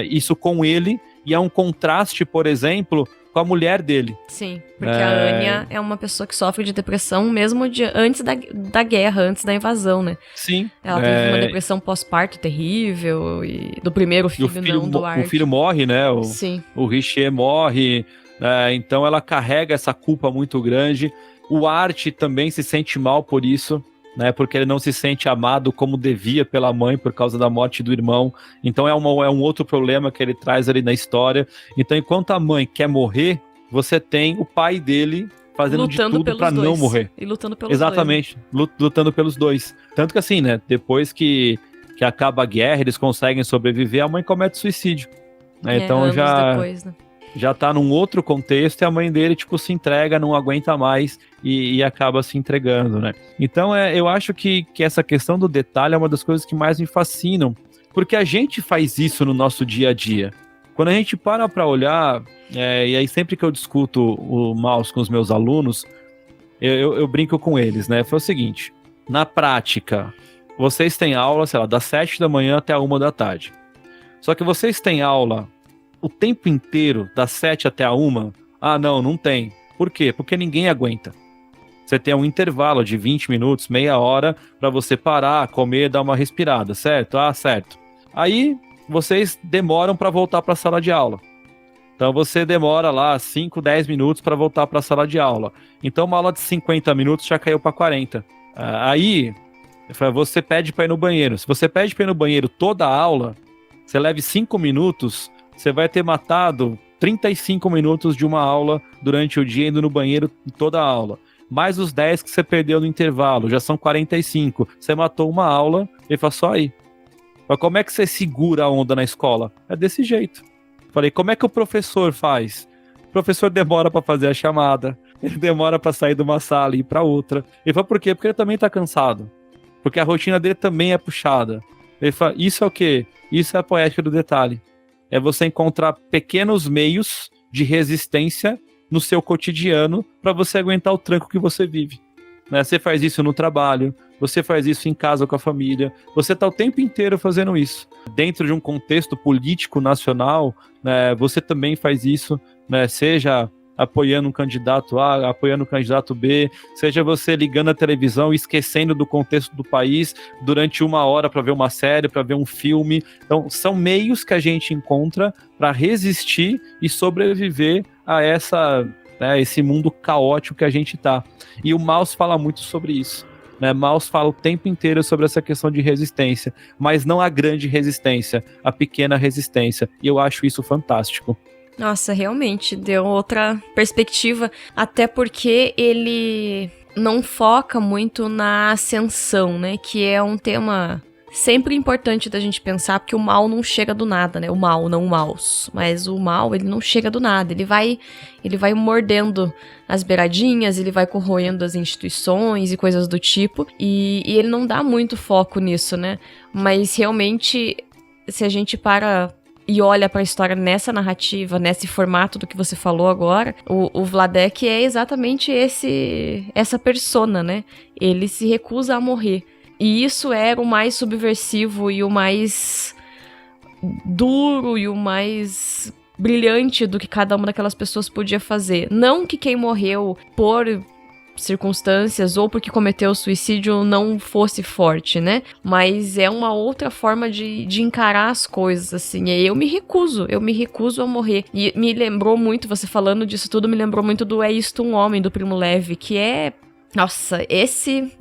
Isso com ele, e é um contraste, por exemplo, com a mulher dele. Sim, porque a Anya é uma pessoa que sofre de depressão mesmo antes da guerra, antes da invasão, né? Sim. Ela teve uma depressão pós-parto terrível, e do primeiro filho, não do Art. O filho morre, né? Sim. O Richer morre, então ela carrega essa culpa muito grande. O Art também se sente mal por isso, né? Porque ele não se sente amado como devia pela mãe por causa da morte do irmão. Então é um outro problema que ele traz ali na história. Então, enquanto a mãe quer morrer, você tem o pai dele fazendo lutando de tudo pra não morrer. E lutando pelos Exatamente, dois. Lutando pelos dois. Tanto que assim, né? Depois que acaba a guerra, eles conseguem sobreviver, a mãe comete suicídio. Né? Então depois, né? Já tá num outro contexto e a mãe dele, tipo, se entrega, não aguenta mais e acaba se entregando, né? Então, eu acho que essa questão do detalhe é uma das coisas que mais me fascinam, porque a gente faz isso no nosso dia a dia. Quando a gente para pra olhar, e aí sempre que eu discuto o mouse com os meus alunos, eu brinco com eles, né? Foi o seguinte, na prática, vocês têm aula, sei lá, das 7 da manhã até a 1 da tarde. Só que vocês têm aula o tempo inteiro, das 7 até a 1? Ah, não tem. Por quê? Porque ninguém aguenta. Você tem um intervalo de 20 minutos, meia hora, para você parar, comer, dar uma respirada, certo? Ah, certo. Aí, vocês demoram para voltar para a sala de aula. Então, você demora lá 5, 10 minutos para voltar para a sala de aula. Então, uma aula de 50 minutos já caiu para 40. Aí, você pede para ir no banheiro. Se você pede para ir no banheiro toda a aula, você leve 5 minutos... Você vai ter matado 35 minutos de uma aula durante o dia indo no banheiro toda a aula. Mais os 10 que você perdeu no intervalo, já são 45. Você matou uma aula e fala só aí. Mas como é que você segura a onda na escola? É desse jeito. Falei, como é que o professor faz? O professor demora para fazer a chamada, ele demora para sair de uma sala e ir para outra. Ele fala, por quê? Porque ele também tá cansado. Porque a rotina dele também é puxada. Ele fala, isso é o quê? Isso é a poética do detalhe. É você encontrar pequenos meios de resistência no seu cotidiano para você aguentar o tranco que você vive. Né? Você faz isso no trabalho, você faz isso em casa com a família, você está o tempo inteiro fazendo isso. Dentro de um contexto político nacional, né, você também faz isso, né, seja apoiando um candidato A, apoiando um candidato B, seja você ligando a televisão e esquecendo do contexto do país durante uma hora para ver uma série, para ver um filme. Então, são meios que a gente encontra para resistir e sobreviver a esse mundo caótico que a gente tá. E o Maus fala muito sobre isso. Né? Maus fala o tempo inteiro sobre essa questão de resistência, mas não a grande resistência, a pequena resistência. E eu acho isso fantástico. Nossa, realmente, deu outra perspectiva, até porque ele não foca muito na ascensão, né, que é um tema sempre importante da gente pensar, porque o mal não chega do nada, né, o mal, não o maus, mas o mal, ele não chega do nada, ele vai mordendo as beiradinhas, ele vai corroendo as instituições e coisas do tipo, e ele não dá muito foco nisso, né, mas realmente, se a gente e olha pra história nessa narrativa, nesse formato do que você falou agora, o Vladek é exatamente essa persona, né? Ele se recusa a morrer. E isso era o mais subversivo e o mais duro e o mais brilhante do que cada uma daquelas pessoas podia fazer. Não que quem morreu por circunstâncias ou porque cometeu suicídio não fosse forte, né? Mas é uma outra forma de encarar as coisas, assim. E eu me recuso a morrer. E me lembrou muito, você falando disso tudo, me lembrou muito do É Isto um Homem, do Primo Levi, que é... Nossa, esse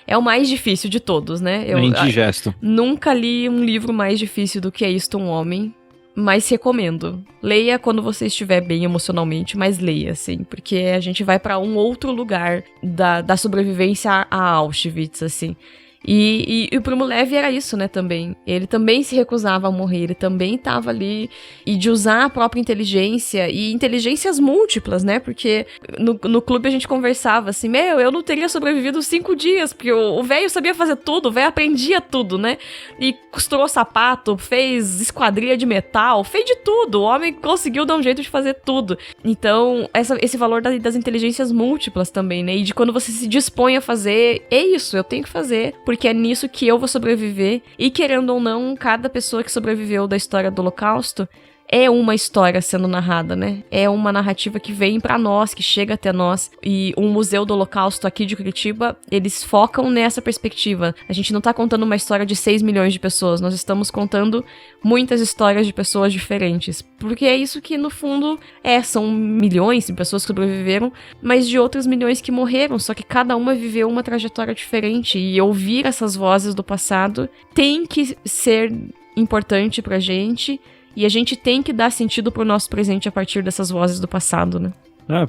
é o mais difícil de todos, né? É indigesto. Nunca li um livro mais difícil do que É Isto um Homem. Mas recomendo. Leia quando você estiver bem emocionalmente, mas leia, assim. Porque a gente vai pra um outro lugar da sobrevivência a Auschwitz, assim. E o Primo Levi era isso, né, também. Ele também se recusava a morrer, ele também tava ali. E de usar a própria inteligência, e inteligências múltiplas, né, porque no clube a gente conversava assim, eu não teria sobrevivido 5 dias, porque o velho sabia fazer tudo, o velho aprendia tudo, né, e costurou sapato, fez esquadrilha de metal, fez de tudo, o homem conseguiu dar um jeito de fazer tudo. Então, esse valor das inteligências múltiplas também, né, e de quando você se dispõe a fazer, é isso, eu tenho que fazer, porque é nisso que eu vou sobreviver. E querendo ou não, cada pessoa que sobreviveu da história do Holocausto é uma história sendo narrada, né? É uma narrativa que vem pra nós, que chega até nós. E o Museu do Holocausto aqui de Curitiba, eles focam nessa perspectiva. A gente não tá contando uma história de 6 milhões de pessoas, nós estamos contando muitas histórias de pessoas diferentes. Porque é isso que, no fundo, são milhões de pessoas que sobreviveram, mas de outros milhões que morreram, só que cada uma viveu uma trajetória diferente. E ouvir essas vozes do passado tem que ser importante pra gente. E a gente tem que dar sentido pro nosso presente a partir dessas vozes do passado, né?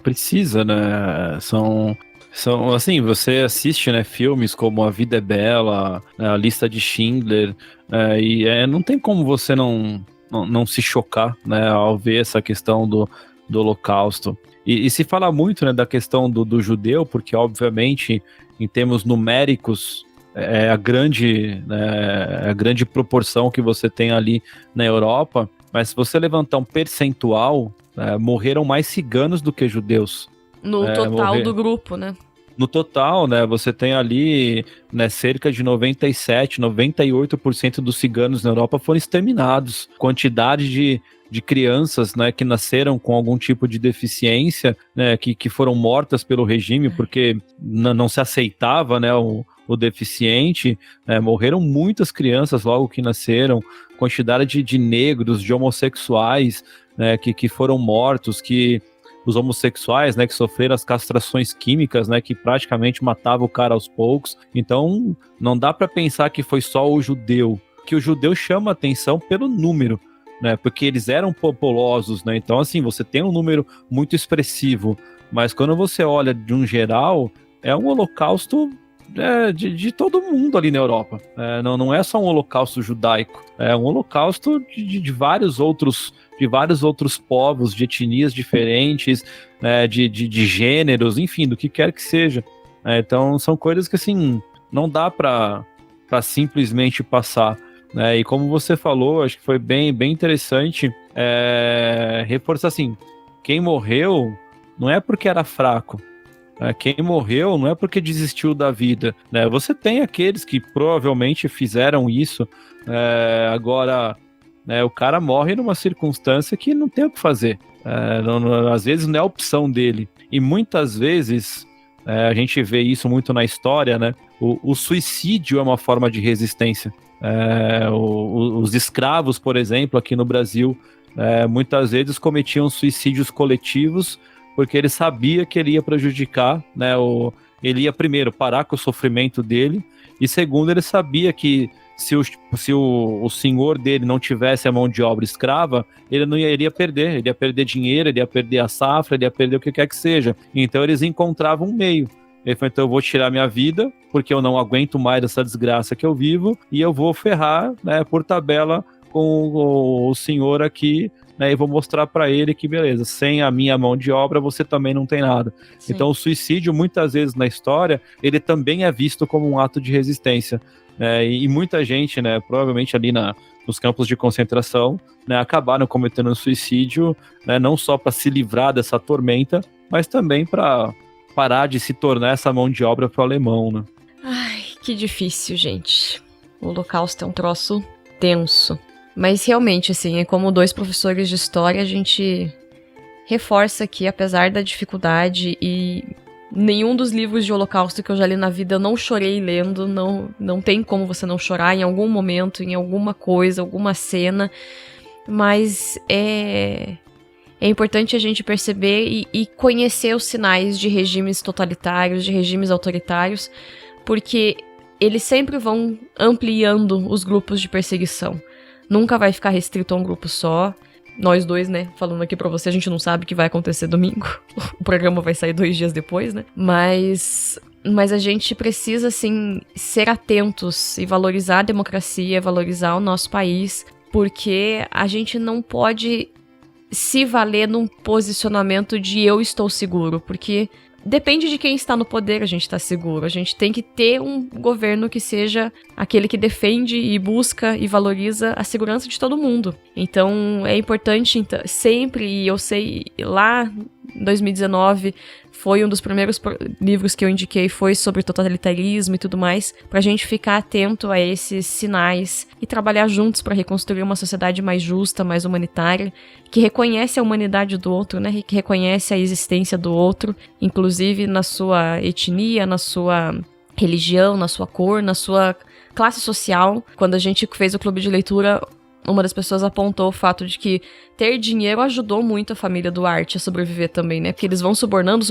Precisa, né? São assim, você assiste, né, filmes como A Vida é Bela, A Lista de Schindler, e não tem como você não se chocar, né, ao ver essa questão do Holocausto. E se fala muito, né, da questão do judeu, porque, obviamente, em termos numéricos, é a grande proporção que você tem ali na Europa, mas se você levantar um percentual, morreram mais ciganos do que judeus. No total do grupo, né? No total, né, você tem ali, né, cerca de 97, 98% dos ciganos na Europa foram exterminados. Quantidade de crianças, né, que nasceram com algum tipo de deficiência, né, que foram mortas pelo regime porque não se aceitava, né, o deficiente, morreram muitas crianças logo que nasceram, quantidade de negros, de homossexuais, né, que foram mortos, que os homossexuais, né, que sofreram as castrações químicas, né, que praticamente matavam o cara aos poucos. Então, não dá para pensar que foi só o judeu, que o judeu chama atenção pelo número, né, porque eles eram populosos, né, então assim, você tem um número muito expressivo, mas quando você olha de um geral, é um holocausto de todo mundo ali na Europa. Não é só um holocausto judaico, é um holocausto de vários outros povos, de etnias diferentes, de gêneros, enfim, do que quer que seja. Então são coisas que assim não dá para simplesmente passar. E como você falou, acho que foi bem interessante reforçar assim, quem morreu não é porque era fraco. Quem morreu não é porque desistiu da vida, né? Você tem aqueles que provavelmente fizeram isso, agora, né, o cara morre numa circunstância que não tem o que fazer. Às vezes não é a opção dele. E muitas vezes, a gente vê isso muito na história, né? O suicídio é uma forma de resistência. Os escravos, por exemplo, aqui no Brasil, muitas vezes cometiam suicídios coletivos porque ele sabia que ele ia prejudicar, né, ele ia primeiro parar com o sofrimento dele, e segundo, ele sabia que se o senhor dele não tivesse a mão de obra escrava, ele ia perder dinheiro, ele ia perder a safra, ele ia perder o que quer que seja. Então eles encontravam um meio. Ele falou, então eu vou tirar minha vida, porque eu não aguento mais essa desgraça que eu vivo, e eu vou ferrar, né, por tabela com o senhor aqui, né, e vou mostrar para ele que, beleza, sem a minha mão de obra, você também não tem nada. Sim. Então o suicídio, muitas vezes na história, ele também é visto como um ato de resistência. E muita gente, né, provavelmente ali nos campos de concentração, né, acabaram cometendo um suicídio, né, não só para se livrar dessa tormenta, mas também para parar de se tornar essa mão de obra para o alemão, né? Ai, que difícil, gente. O Holocausto é um troço tenso. Mas realmente, assim, é como 2 professores de história, a gente reforça que, apesar da dificuldade, e nenhum dos livros de Holocausto que eu já li na vida eu não chorei lendo, não tem como você não chorar em algum momento, em alguma coisa, alguma cena, mas é importante a gente perceber e conhecer os sinais de regimes totalitários, de regimes autoritários, porque eles sempre vão ampliando os grupos de perseguição. Nunca vai ficar restrito a um grupo só. Nós dois, né, falando aqui pra você, a gente não sabe o que vai acontecer domingo. O programa vai sair 2 dias depois, né? Mas a gente precisa, assim, ser atentos e valorizar a democracia, valorizar o nosso país, porque a gente não pode se valer num posicionamento de eu estou seguro, porque depende de quem está no poder, a gente está seguro. A gente tem que ter um governo que seja aquele que defende e busca e valoriza a segurança de todo mundo. Então, é importante sempre, e eu sei, lá em 2019, foi um dos primeiros livros que eu indiquei, foi sobre totalitarismo e tudo mais, pra gente ficar atento a esses sinais e trabalhar juntos para reconstruir uma sociedade mais justa, mais humanitária, que reconhece a humanidade do outro, né, que reconhece a existência do outro, inclusive na sua etnia, na sua religião, na sua cor, na sua classe social. Quando a gente fez o clube de leitura, uma das pessoas apontou o fato de que ter dinheiro ajudou muito a família Duarte a sobreviver também, né? Porque eles vão subornando.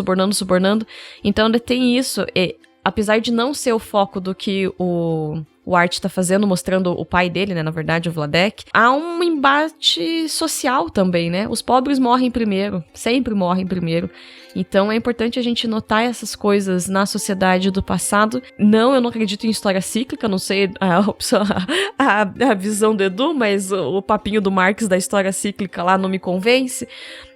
Então ainda tem isso. E, apesar de não ser o foco do que o Art tá fazendo, mostrando o pai dele, né? Na verdade, o Vladek, há um embate social também, né? Os pobres morrem primeiro, sempre morrem primeiro. Então é importante a gente notar essas coisas na sociedade do passado. Não, eu não acredito em história cíclica, não sei a visão do Edu, mas o papinho do Marx da história cíclica lá não me convence.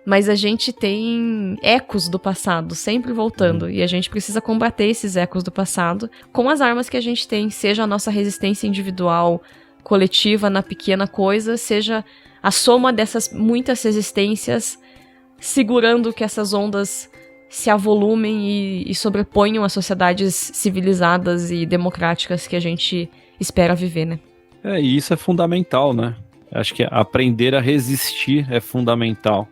Mas a gente tem ecos do passado, sempre voltando. E a gente precisa combater esses ecos do passado com as armas que a gente tem, seja a nossa resistência individual, coletiva, na pequena coisa, seja a soma dessas muitas resistências segurando que essas ondas se avolumem e sobreponham as sociedades civilizadas e democráticas que a gente espera viver, né? E isso é fundamental, né? Acho que aprender a resistir é fundamental.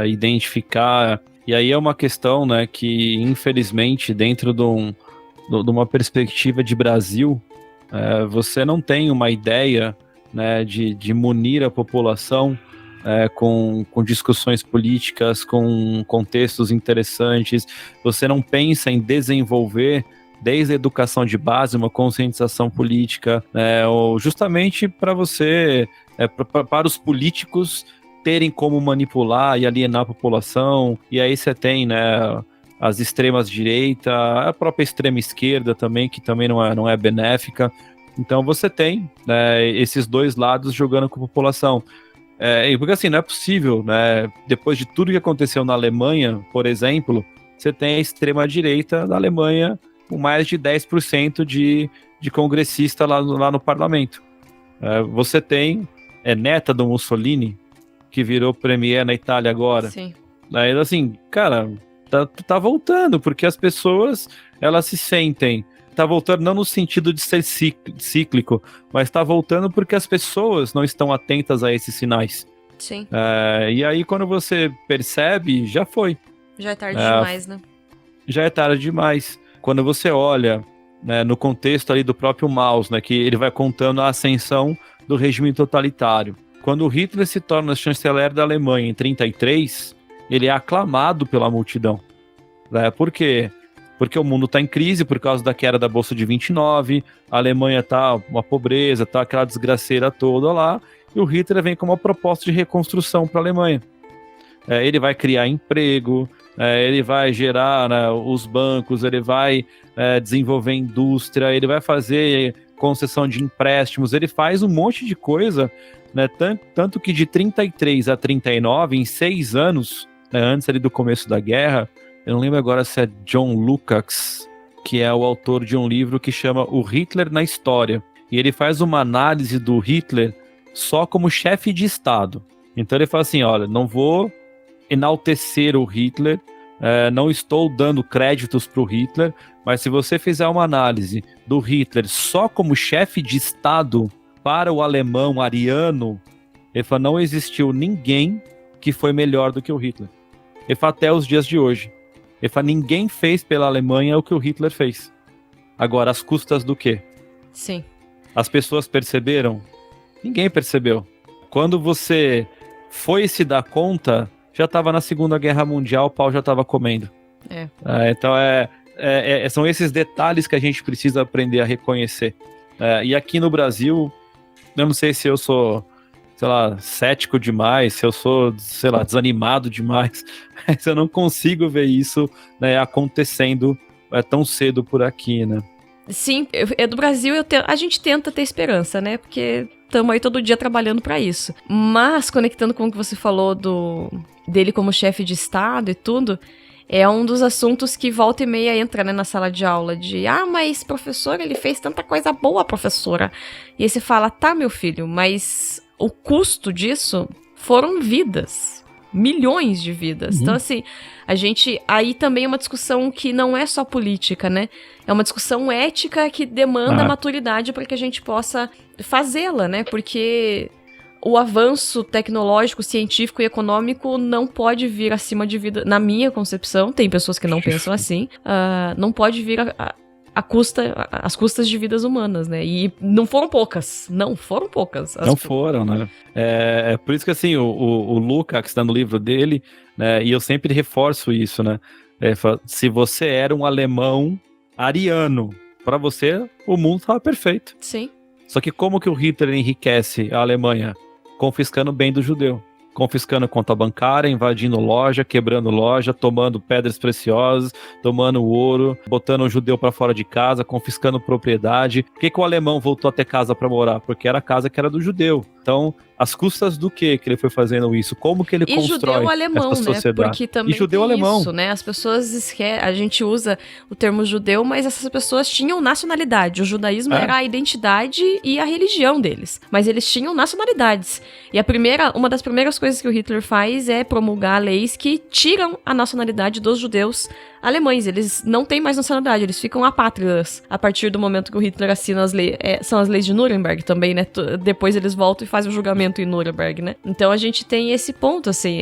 Identificar... E aí é uma questão, né, que infelizmente dentro de uma perspectiva de Brasil, você não tem uma ideia, né, de munir a população com discussões políticas, com contextos interessantes. Você não pensa em desenvolver, desde a educação de base, uma conscientização política, ou justamente para você, para os políticos terem como manipular e alienar a população. E aí você tem, né, as extremas direita, a própria extrema esquerda também, que também não é benéfica. Então você tem, né, esses dois lados jogando com a população. Porque assim, não é possível, né? Depois de tudo que aconteceu na Alemanha, por exemplo, você tem a extrema-direita da Alemanha com mais de 10% de congressista lá no parlamento. Você tem neta do Mussolini, que virou premier na Itália agora. Sim. Aí, assim, cara, tá voltando, porque as pessoas, elas se sentem... Tá voltando não no sentido de ser cíclico, mas tá voltando porque as pessoas não estão atentas a esses sinais. Sim. E aí, quando você percebe, já foi. Já é tarde demais, né? Já é tarde demais. Quando você olha, né, no contexto ali do próprio Maus, né, que ele vai contando a ascensão do regime totalitário. Quando o Hitler se torna chanceler da Alemanha em 1933, ele é aclamado pela multidão. Por quê? Porque o mundo está em crise por causa da queda da Bolsa de 29, a Alemanha tá uma pobreza, tá aquela desgraceira toda lá, e o Hitler vem com uma proposta de reconstrução para a Alemanha. Ele vai criar emprego, ele vai gerar, né, os bancos, ele vai desenvolver indústria, ele vai fazer concessão de empréstimos, ele faz um monte de coisa, né, tanto que de 33 a 39, em 6 anos, né, antes ali do começo da guerra, eu não lembro agora se é John Lukács, que é o autor de um livro que chama O Hitler na História. E ele faz uma análise do Hitler só como chefe de Estado. Então ele fala assim, olha, não vou enaltecer o Hitler, não estou dando créditos para o Hitler, mas se você fizer uma análise do Hitler só como chefe de Estado para o alemão ariano, ele fala, não existiu ninguém que foi melhor do que o Hitler. Ele fala, até os dias de hoje. Ele fala, ninguém fez pela Alemanha o que o Hitler fez. Agora, às custas do quê? Sim. As pessoas perceberam? Ninguém percebeu. Quando você foi se dar conta, já estava na Segunda Guerra Mundial, o pau já estava comendo. Então, são esses detalhes que a gente precisa aprender a reconhecer. E aqui no Brasil, eu não sei se eu sou... sei lá, cético demais, se eu sou, sei lá, desanimado demais, mas eu não consigo ver isso, né, acontecendo tão cedo por aqui, né? Sim, do Brasil a gente tenta ter esperança, né? Porque estamos aí todo dia trabalhando para isso. Mas, conectando com o que você falou dele como chefe de Estado e tudo, é um dos assuntos que volta e meia entra, né, na sala de aula, mas professor, ele fez tanta coisa boa, professora. E aí você fala, tá, meu filho, mas... o custo disso foram vidas. milhões de vidas. Então, assim, a gente... Aí também é uma discussão que não é só política, né? É uma discussão ética que demanda maturidade para que a gente possa fazê-la, né? Porque o avanço tecnológico, científico e econômico não pode vir acima de vida... Na minha concepção, tem pessoas que não pensam assim, não pode vir às custas de vidas humanas, né? E não foram poucas. Não foram poucas. Não foram, né? É por isso que, assim, o Lukács está no livro dele, né? E eu sempre reforço isso, né? Se você era um alemão ariano, para você, o mundo estava perfeito. Sim. Só que como que o Hitler enriquece a Alemanha? Confiscando o bem do judeu. Confiscando conta bancária, invadindo loja, quebrando loja, tomando pedras preciosas, tomando ouro, botando o judeu para fora de casa, confiscando propriedade. Por que o alemão voltou a ter casa para morar? Porque era a casa que era do judeu. Então, às custas do que ele foi fazendo isso? Como que ele constrói judeu alemão, essa sociedade? Né? Porque também e judeu tem alemão. Isso, né? As pessoas esquecem, a gente usa o termo judeu, mas essas pessoas tinham nacionalidade. O judaísmo era a identidade e a religião deles. Mas eles tinham nacionalidades. E uma das primeiras coisas que o Hitler faz é promulgar leis que tiram a nacionalidade dos judeus alemães. Eles não têm mais nacionalidade, eles ficam apátridas a partir do momento que o Hitler assina as leis. São as leis de Nuremberg também, né? Depois eles voltam e fazem o julgamento em Nuremberg, né? Então a gente tem esse ponto, assim,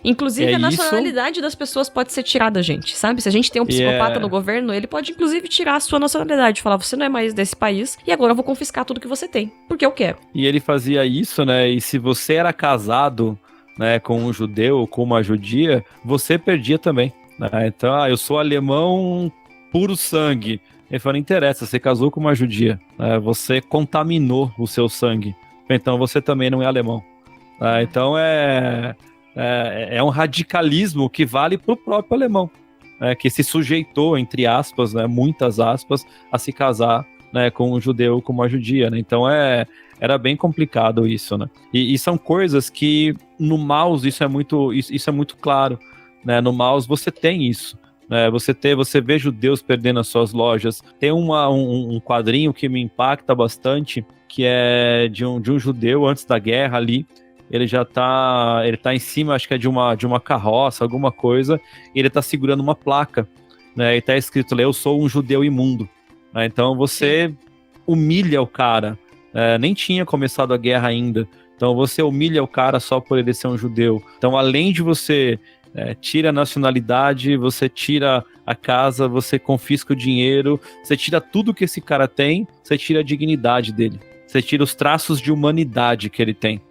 Inclusive, a nacionalidade das pessoas pode ser tirada, gente, sabe? Se a gente tem um psicopata no governo, ele pode, inclusive, tirar a sua nacionalidade. Falar, você não é mais desse país e agora eu vou confiscar tudo que você tem, porque eu quero. E ele fazia isso, né? E se você era casado, né, com um judeu ou com uma judia, você perdia também. Né? Então, eu sou alemão puro sangue. Ele falou, não interessa, você casou com uma judia. Né? Você contaminou o seu sangue. Então, você também não é alemão. Né? Então, é um radicalismo que vale para o próprio alemão, né, que se sujeitou, entre aspas, né, muitas aspas, a se casar, né, com um judeu ou com uma judia. Né? Então era bem complicado isso. Né? E são coisas que no Maus isso é muito claro. Né? No Maus você tem isso. Né? Você vê judeus perdendo as suas lojas. Tem um quadrinho que me impacta bastante, que é de um judeu antes da guerra ali. Ele tá em cima, acho que é de uma carroça, alguma coisa, e ele tá segurando uma placa, né, e tá escrito lá, eu sou um judeu imundo. Né, então você humilha o cara, nem tinha começado a guerra ainda, então você humilha o cara só por ele ser um judeu. Então além de você tira a nacionalidade, você tira a casa, você confisca o dinheiro, você tira tudo que esse cara tem, você tira a dignidade dele, você tira os traços de humanidade que ele tem.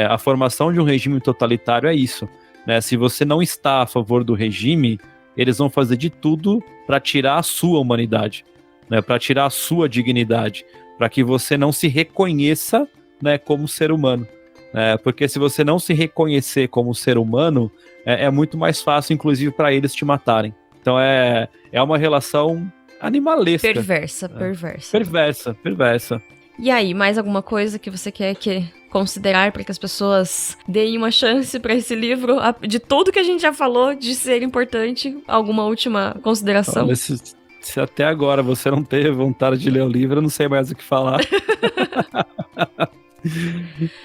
A formação de um regime totalitário é isso. Né? Se você não está a favor do regime, eles vão fazer de tudo para tirar a sua humanidade, né? Para tirar a sua dignidade, para que você não se reconheça, né, como ser humano. Porque se você não se reconhecer como ser humano, é muito mais fácil, inclusive, para eles te matarem. Então é uma relação animalesca. Perversa. E aí, mais alguma coisa que você quer considerar para que as pessoas deem uma chance para esse livro? De tudo que a gente já falou, de ser importante, alguma última consideração? Olha, se até agora você não teve vontade de ler o livro, eu não sei mais o que falar.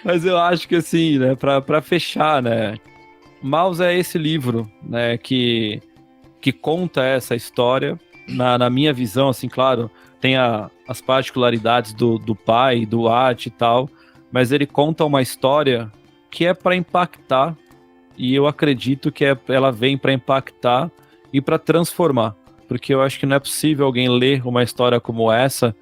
Mas eu acho que assim, né, para fechar, né, Maus é esse livro, né, que conta essa história, na minha visão, assim, claro, tem as particularidades do pai, do Art e tal, mas ele conta uma história que é para impactar, e eu acredito que ela vem para impactar e para transformar, porque eu acho que não é possível alguém ler uma história como essa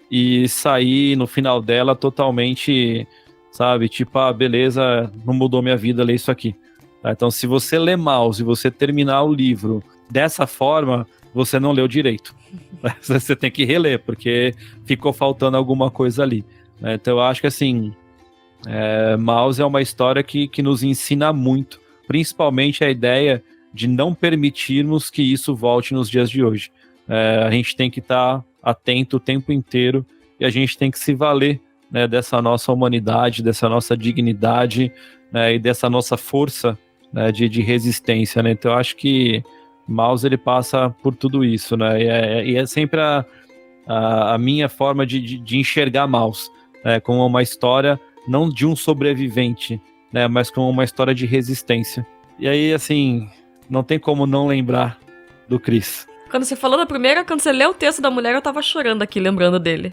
e sair no final dela totalmente, sabe, tipo, beleza, não mudou minha vida ler isso aqui. Tá? Então, se você ler Maus e você terminar o livro dessa forma, você não leu direito. Você tem que reler, porque ficou faltando alguma coisa ali. Então eu acho que assim, Maus é uma história que nos ensina muito, principalmente a ideia de não permitirmos que isso volte nos dias de hoje. A gente tem que estar atento o tempo inteiro e a gente tem que se valer, né, dessa nossa humanidade, dessa nossa dignidade, né, e dessa nossa força, né, de resistência. Né? Então eu acho que Maus ele passa por tudo isso, né? E é sempre a minha forma de enxergar Maus, como uma história não de um sobrevivente, né, mas como uma história de resistência. E aí, assim, não tem como não lembrar do Chris. Quando você falou da primeira, quando você leu o texto da mulher, eu tava chorando aqui, lembrando dele.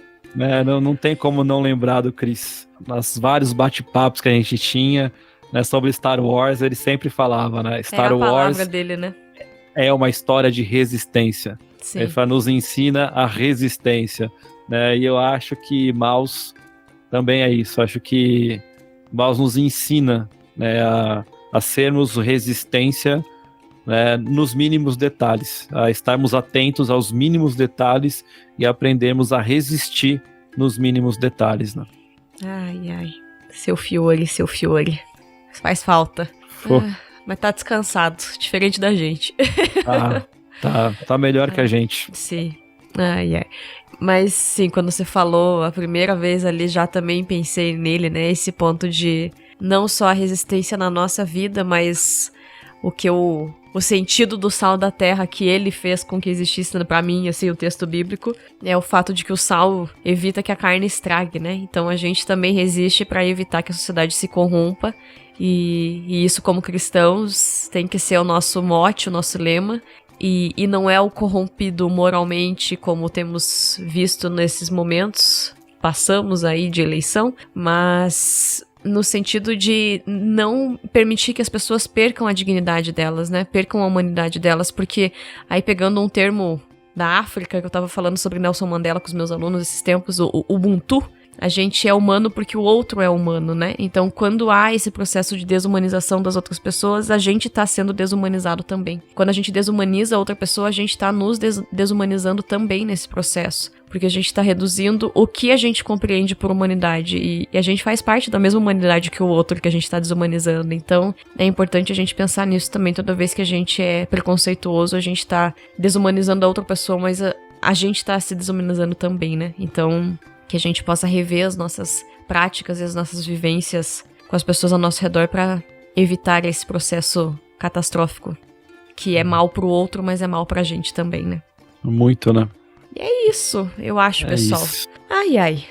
Não tem como não lembrar do Chris. Nos vários bate-papos que a gente tinha, né, sobre Star Wars, ele sempre falava, né? Star a Wars palavra dele, né? é uma história de resistência. Sim. Ele nos ensina a resistência, né? E eu acho que Maus também é isso. Acho que Maus nos ensina, né, a sermos resistência, né, nos mínimos detalhes, a estarmos atentos aos mínimos detalhes e aprendermos a resistir nos mínimos detalhes, né? Ai. Seu Fiore. Faz falta. Mas tá descansado, diferente da gente. Tá melhor que a gente. Sim. Ai. Mas sim, quando você falou a primeira vez ali, já também pensei nele, né? Esse ponto de não só a resistência na nossa vida, mas o sentido do sal da terra que ele fez com que existisse pra mim, assim, o texto bíblico, é o fato de que o sal evita que a carne estrague, né? Então a gente também resiste pra evitar que a sociedade se corrompa. E isso, como cristãos, tem que ser o nosso mote, o nosso lema. E não é o corrompido moralmente, como temos visto nesses momentos, passamos aí de eleição, mas no sentido de não permitir que as pessoas percam a dignidade delas, né? Percam a humanidade delas, porque aí pegando um termo da África, que eu tava falando sobre Nelson Mandela com os meus alunos esses tempos, o Ubuntu, a gente é humano porque o outro é humano, né? Então, quando há esse processo de desumanização das outras pessoas, a gente tá sendo desumanizado também. Quando a gente desumaniza a outra pessoa, a gente tá nos desumanizando também nesse processo. Porque a gente tá reduzindo o que a gente compreende por humanidade. E a gente faz parte da mesma humanidade que o outro que a gente tá desumanizando. Então, é importante a gente pensar nisso também. Toda vez que a gente é preconceituoso, a gente tá desumanizando a outra pessoa, mas a gente tá se desumanizando também, né? Então, que a gente possa rever as nossas práticas e as nossas vivências com as pessoas ao nosso redor para evitar esse processo catastrófico, que é mal pro outro, mas é mal pra gente também, né? Muito, né? E é isso, eu acho, pessoal. Isso. Ai.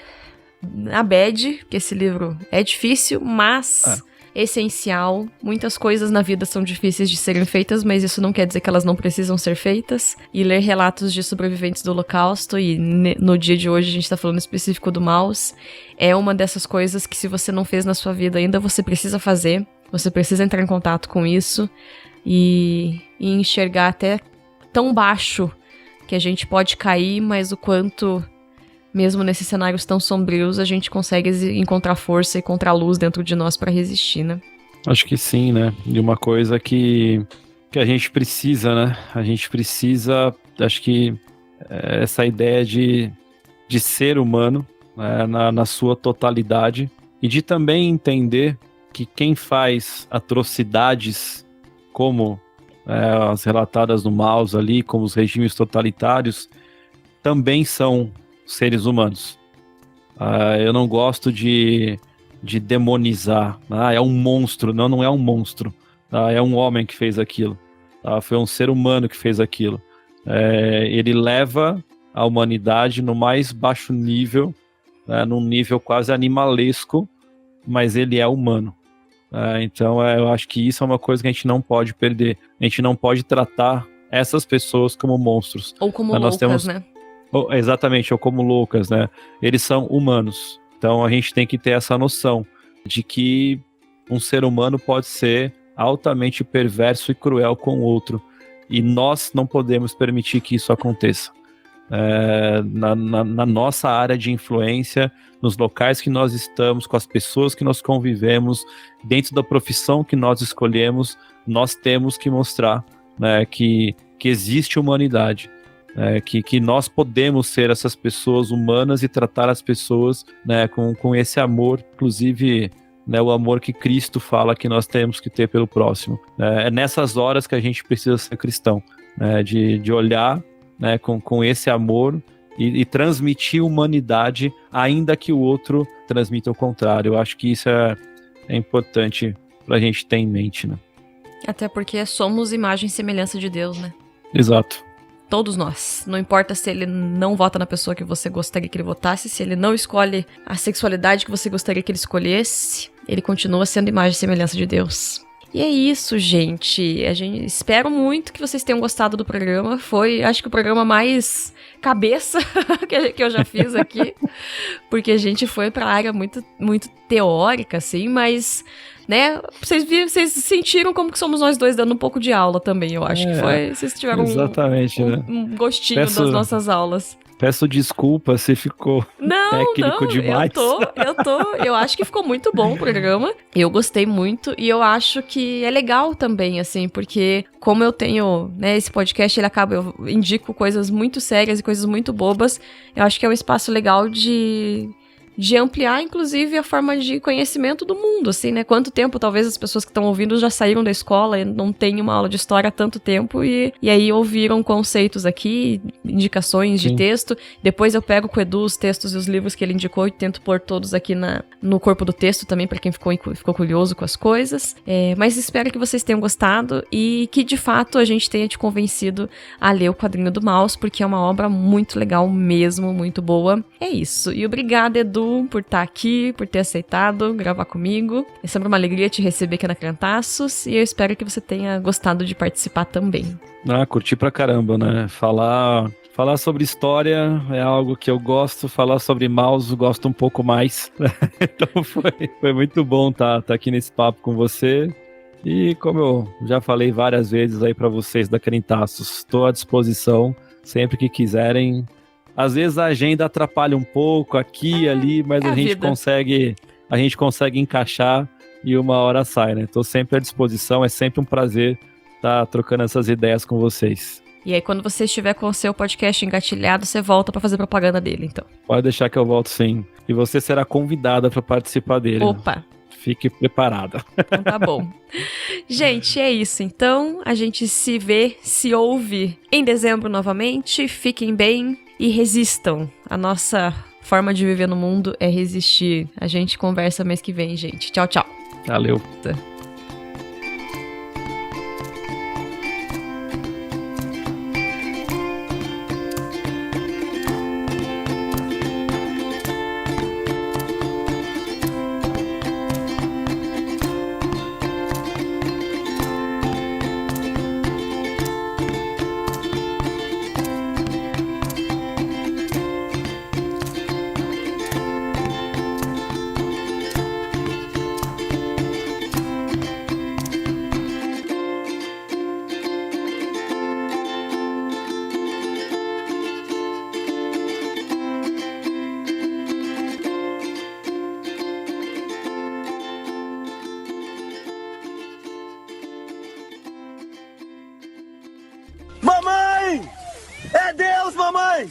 A bad, porque esse livro é difícil, mas essencial. Muitas coisas na vida são difíceis de serem feitas, mas isso não quer dizer que elas não precisam ser feitas. E ler relatos de sobreviventes do Holocausto, e no dia de hoje a gente tá falando específico do Maus, é uma dessas coisas que se você não fez na sua vida ainda, você precisa fazer. Você precisa entrar em contato com isso e enxergar até tão baixo que a gente pode cair, mas o quanto, mesmo nesses cenários tão sombrios, a gente consegue encontrar força e encontrar luz dentro de nós para resistir, né? Acho que sim, né? E uma coisa que a gente precisa, né? A gente precisa, acho que essa ideia de ser humano, né? na sua totalidade, e de também entender que quem faz atrocidades como as relatadas no Maus ali, como os regimes totalitários, também são seres humanos. Eu não gosto de demonizar. É um monstro. Não é um monstro. É um homem que fez aquilo. Foi um ser humano que fez aquilo. Ele leva a humanidade no mais baixo nível, num nível quase animalesco, mas ele é humano. Então eu acho que isso é uma coisa que a gente não pode perder. A gente não pode tratar essas pessoas como monstros. Ou como loucas, né? Exatamente, ou como loucas, né? Eles são humanos. Então a gente tem que ter essa noção de que um ser humano pode ser altamente perverso e cruel com o outro. E nós não podemos permitir que isso aconteça. Na nossa área de influência, nos locais que nós estamos, com as pessoas que nós convivemos, dentro da profissão que nós escolhemos, nós temos que mostrar, né, que existe humanidade. Que nós podemos ser essas pessoas humanas e tratar as pessoas, né, com esse amor, inclusive, né, o amor que Cristo fala que nós temos que ter pelo próximo. É nessas horas que a gente precisa ser cristão, né, de olhar, né, com esse amor e transmitir humanidade, ainda que o outro transmita o contrário. Eu acho que isso é importante pra gente ter em mente, né? Até porque somos imagem e semelhança de Deus, né? Exato. Todos nós. Não importa se ele não vota na pessoa que você gostaria que ele votasse, se ele não escolhe a sexualidade que você gostaria que ele escolhesse, ele continua sendo imagem e semelhança de Deus. E é isso, gente. Espero muito que vocês tenham gostado do programa. Foi, acho que o programa mais cabeça que eu já fiz aqui. Porque a gente foi pra área muito, muito teórica, assim, mas... né? Vocês sentiram como que somos nós dois dando um pouco de aula também, eu acho que foi. Vocês tiveram um gostinho das nossas aulas. Peço desculpa se ficou técnico demais. Eu acho que ficou muito bom o programa. Eu gostei muito e eu acho que é legal também, assim, porque como eu tenho, né, esse podcast, eu indico coisas muito sérias e coisas muito bobas. Eu acho que é um espaço legal de ampliar, inclusive, a forma de conhecimento do mundo, assim, né? Quanto tempo, talvez, as pessoas que estão ouvindo já saíram da escola e não têm uma aula de história há tanto tempo e aí ouviram conceitos aqui, indicações de texto. Depois eu pego com o Edu os textos e os livros que ele indicou e tento pôr todos aqui no corpo do texto também, para quem ficou curioso com as coisas. Mas espero que vocês tenham gostado e que, de fato, a gente tenha te convencido a ler o Quadrinho do Maus, porque é uma obra muito legal mesmo, muito boa. É isso. E obrigada, Edu, por estar aqui, por ter aceitado gravar comigo. É sempre uma alegria te receber aqui na Crentaços e eu espero que você tenha gostado de participar também. Curti pra caramba, né? Falar sobre história é algo que eu gosto, falar sobre mouse eu gosto um pouco mais. Então foi muito bom tá aqui nesse papo com você. E como eu já falei várias vezes aí pra vocês da Crentaços, estou à disposição sempre que quiserem. Às vezes a agenda atrapalha um pouco aqui e ali, mas a gente consegue encaixar e uma hora sai, né? Tô sempre à disposição, é sempre um prazer estar trocando essas ideias com vocês. E aí, quando você estiver com o seu podcast engatilhado, você volta para fazer propaganda dele, então. Pode deixar que eu volto, sim. E você será convidada para participar dele. Opa! Fique preparada. Então tá bom. Gente, é isso. Então, a gente se vê, se ouve em dezembro novamente. Fiquem bem e resistam. A nossa forma de viver no mundo é resistir. A gente conversa mês que vem, gente. Tchau, tchau. Valeu. Mamãe! É Deus, mamãe!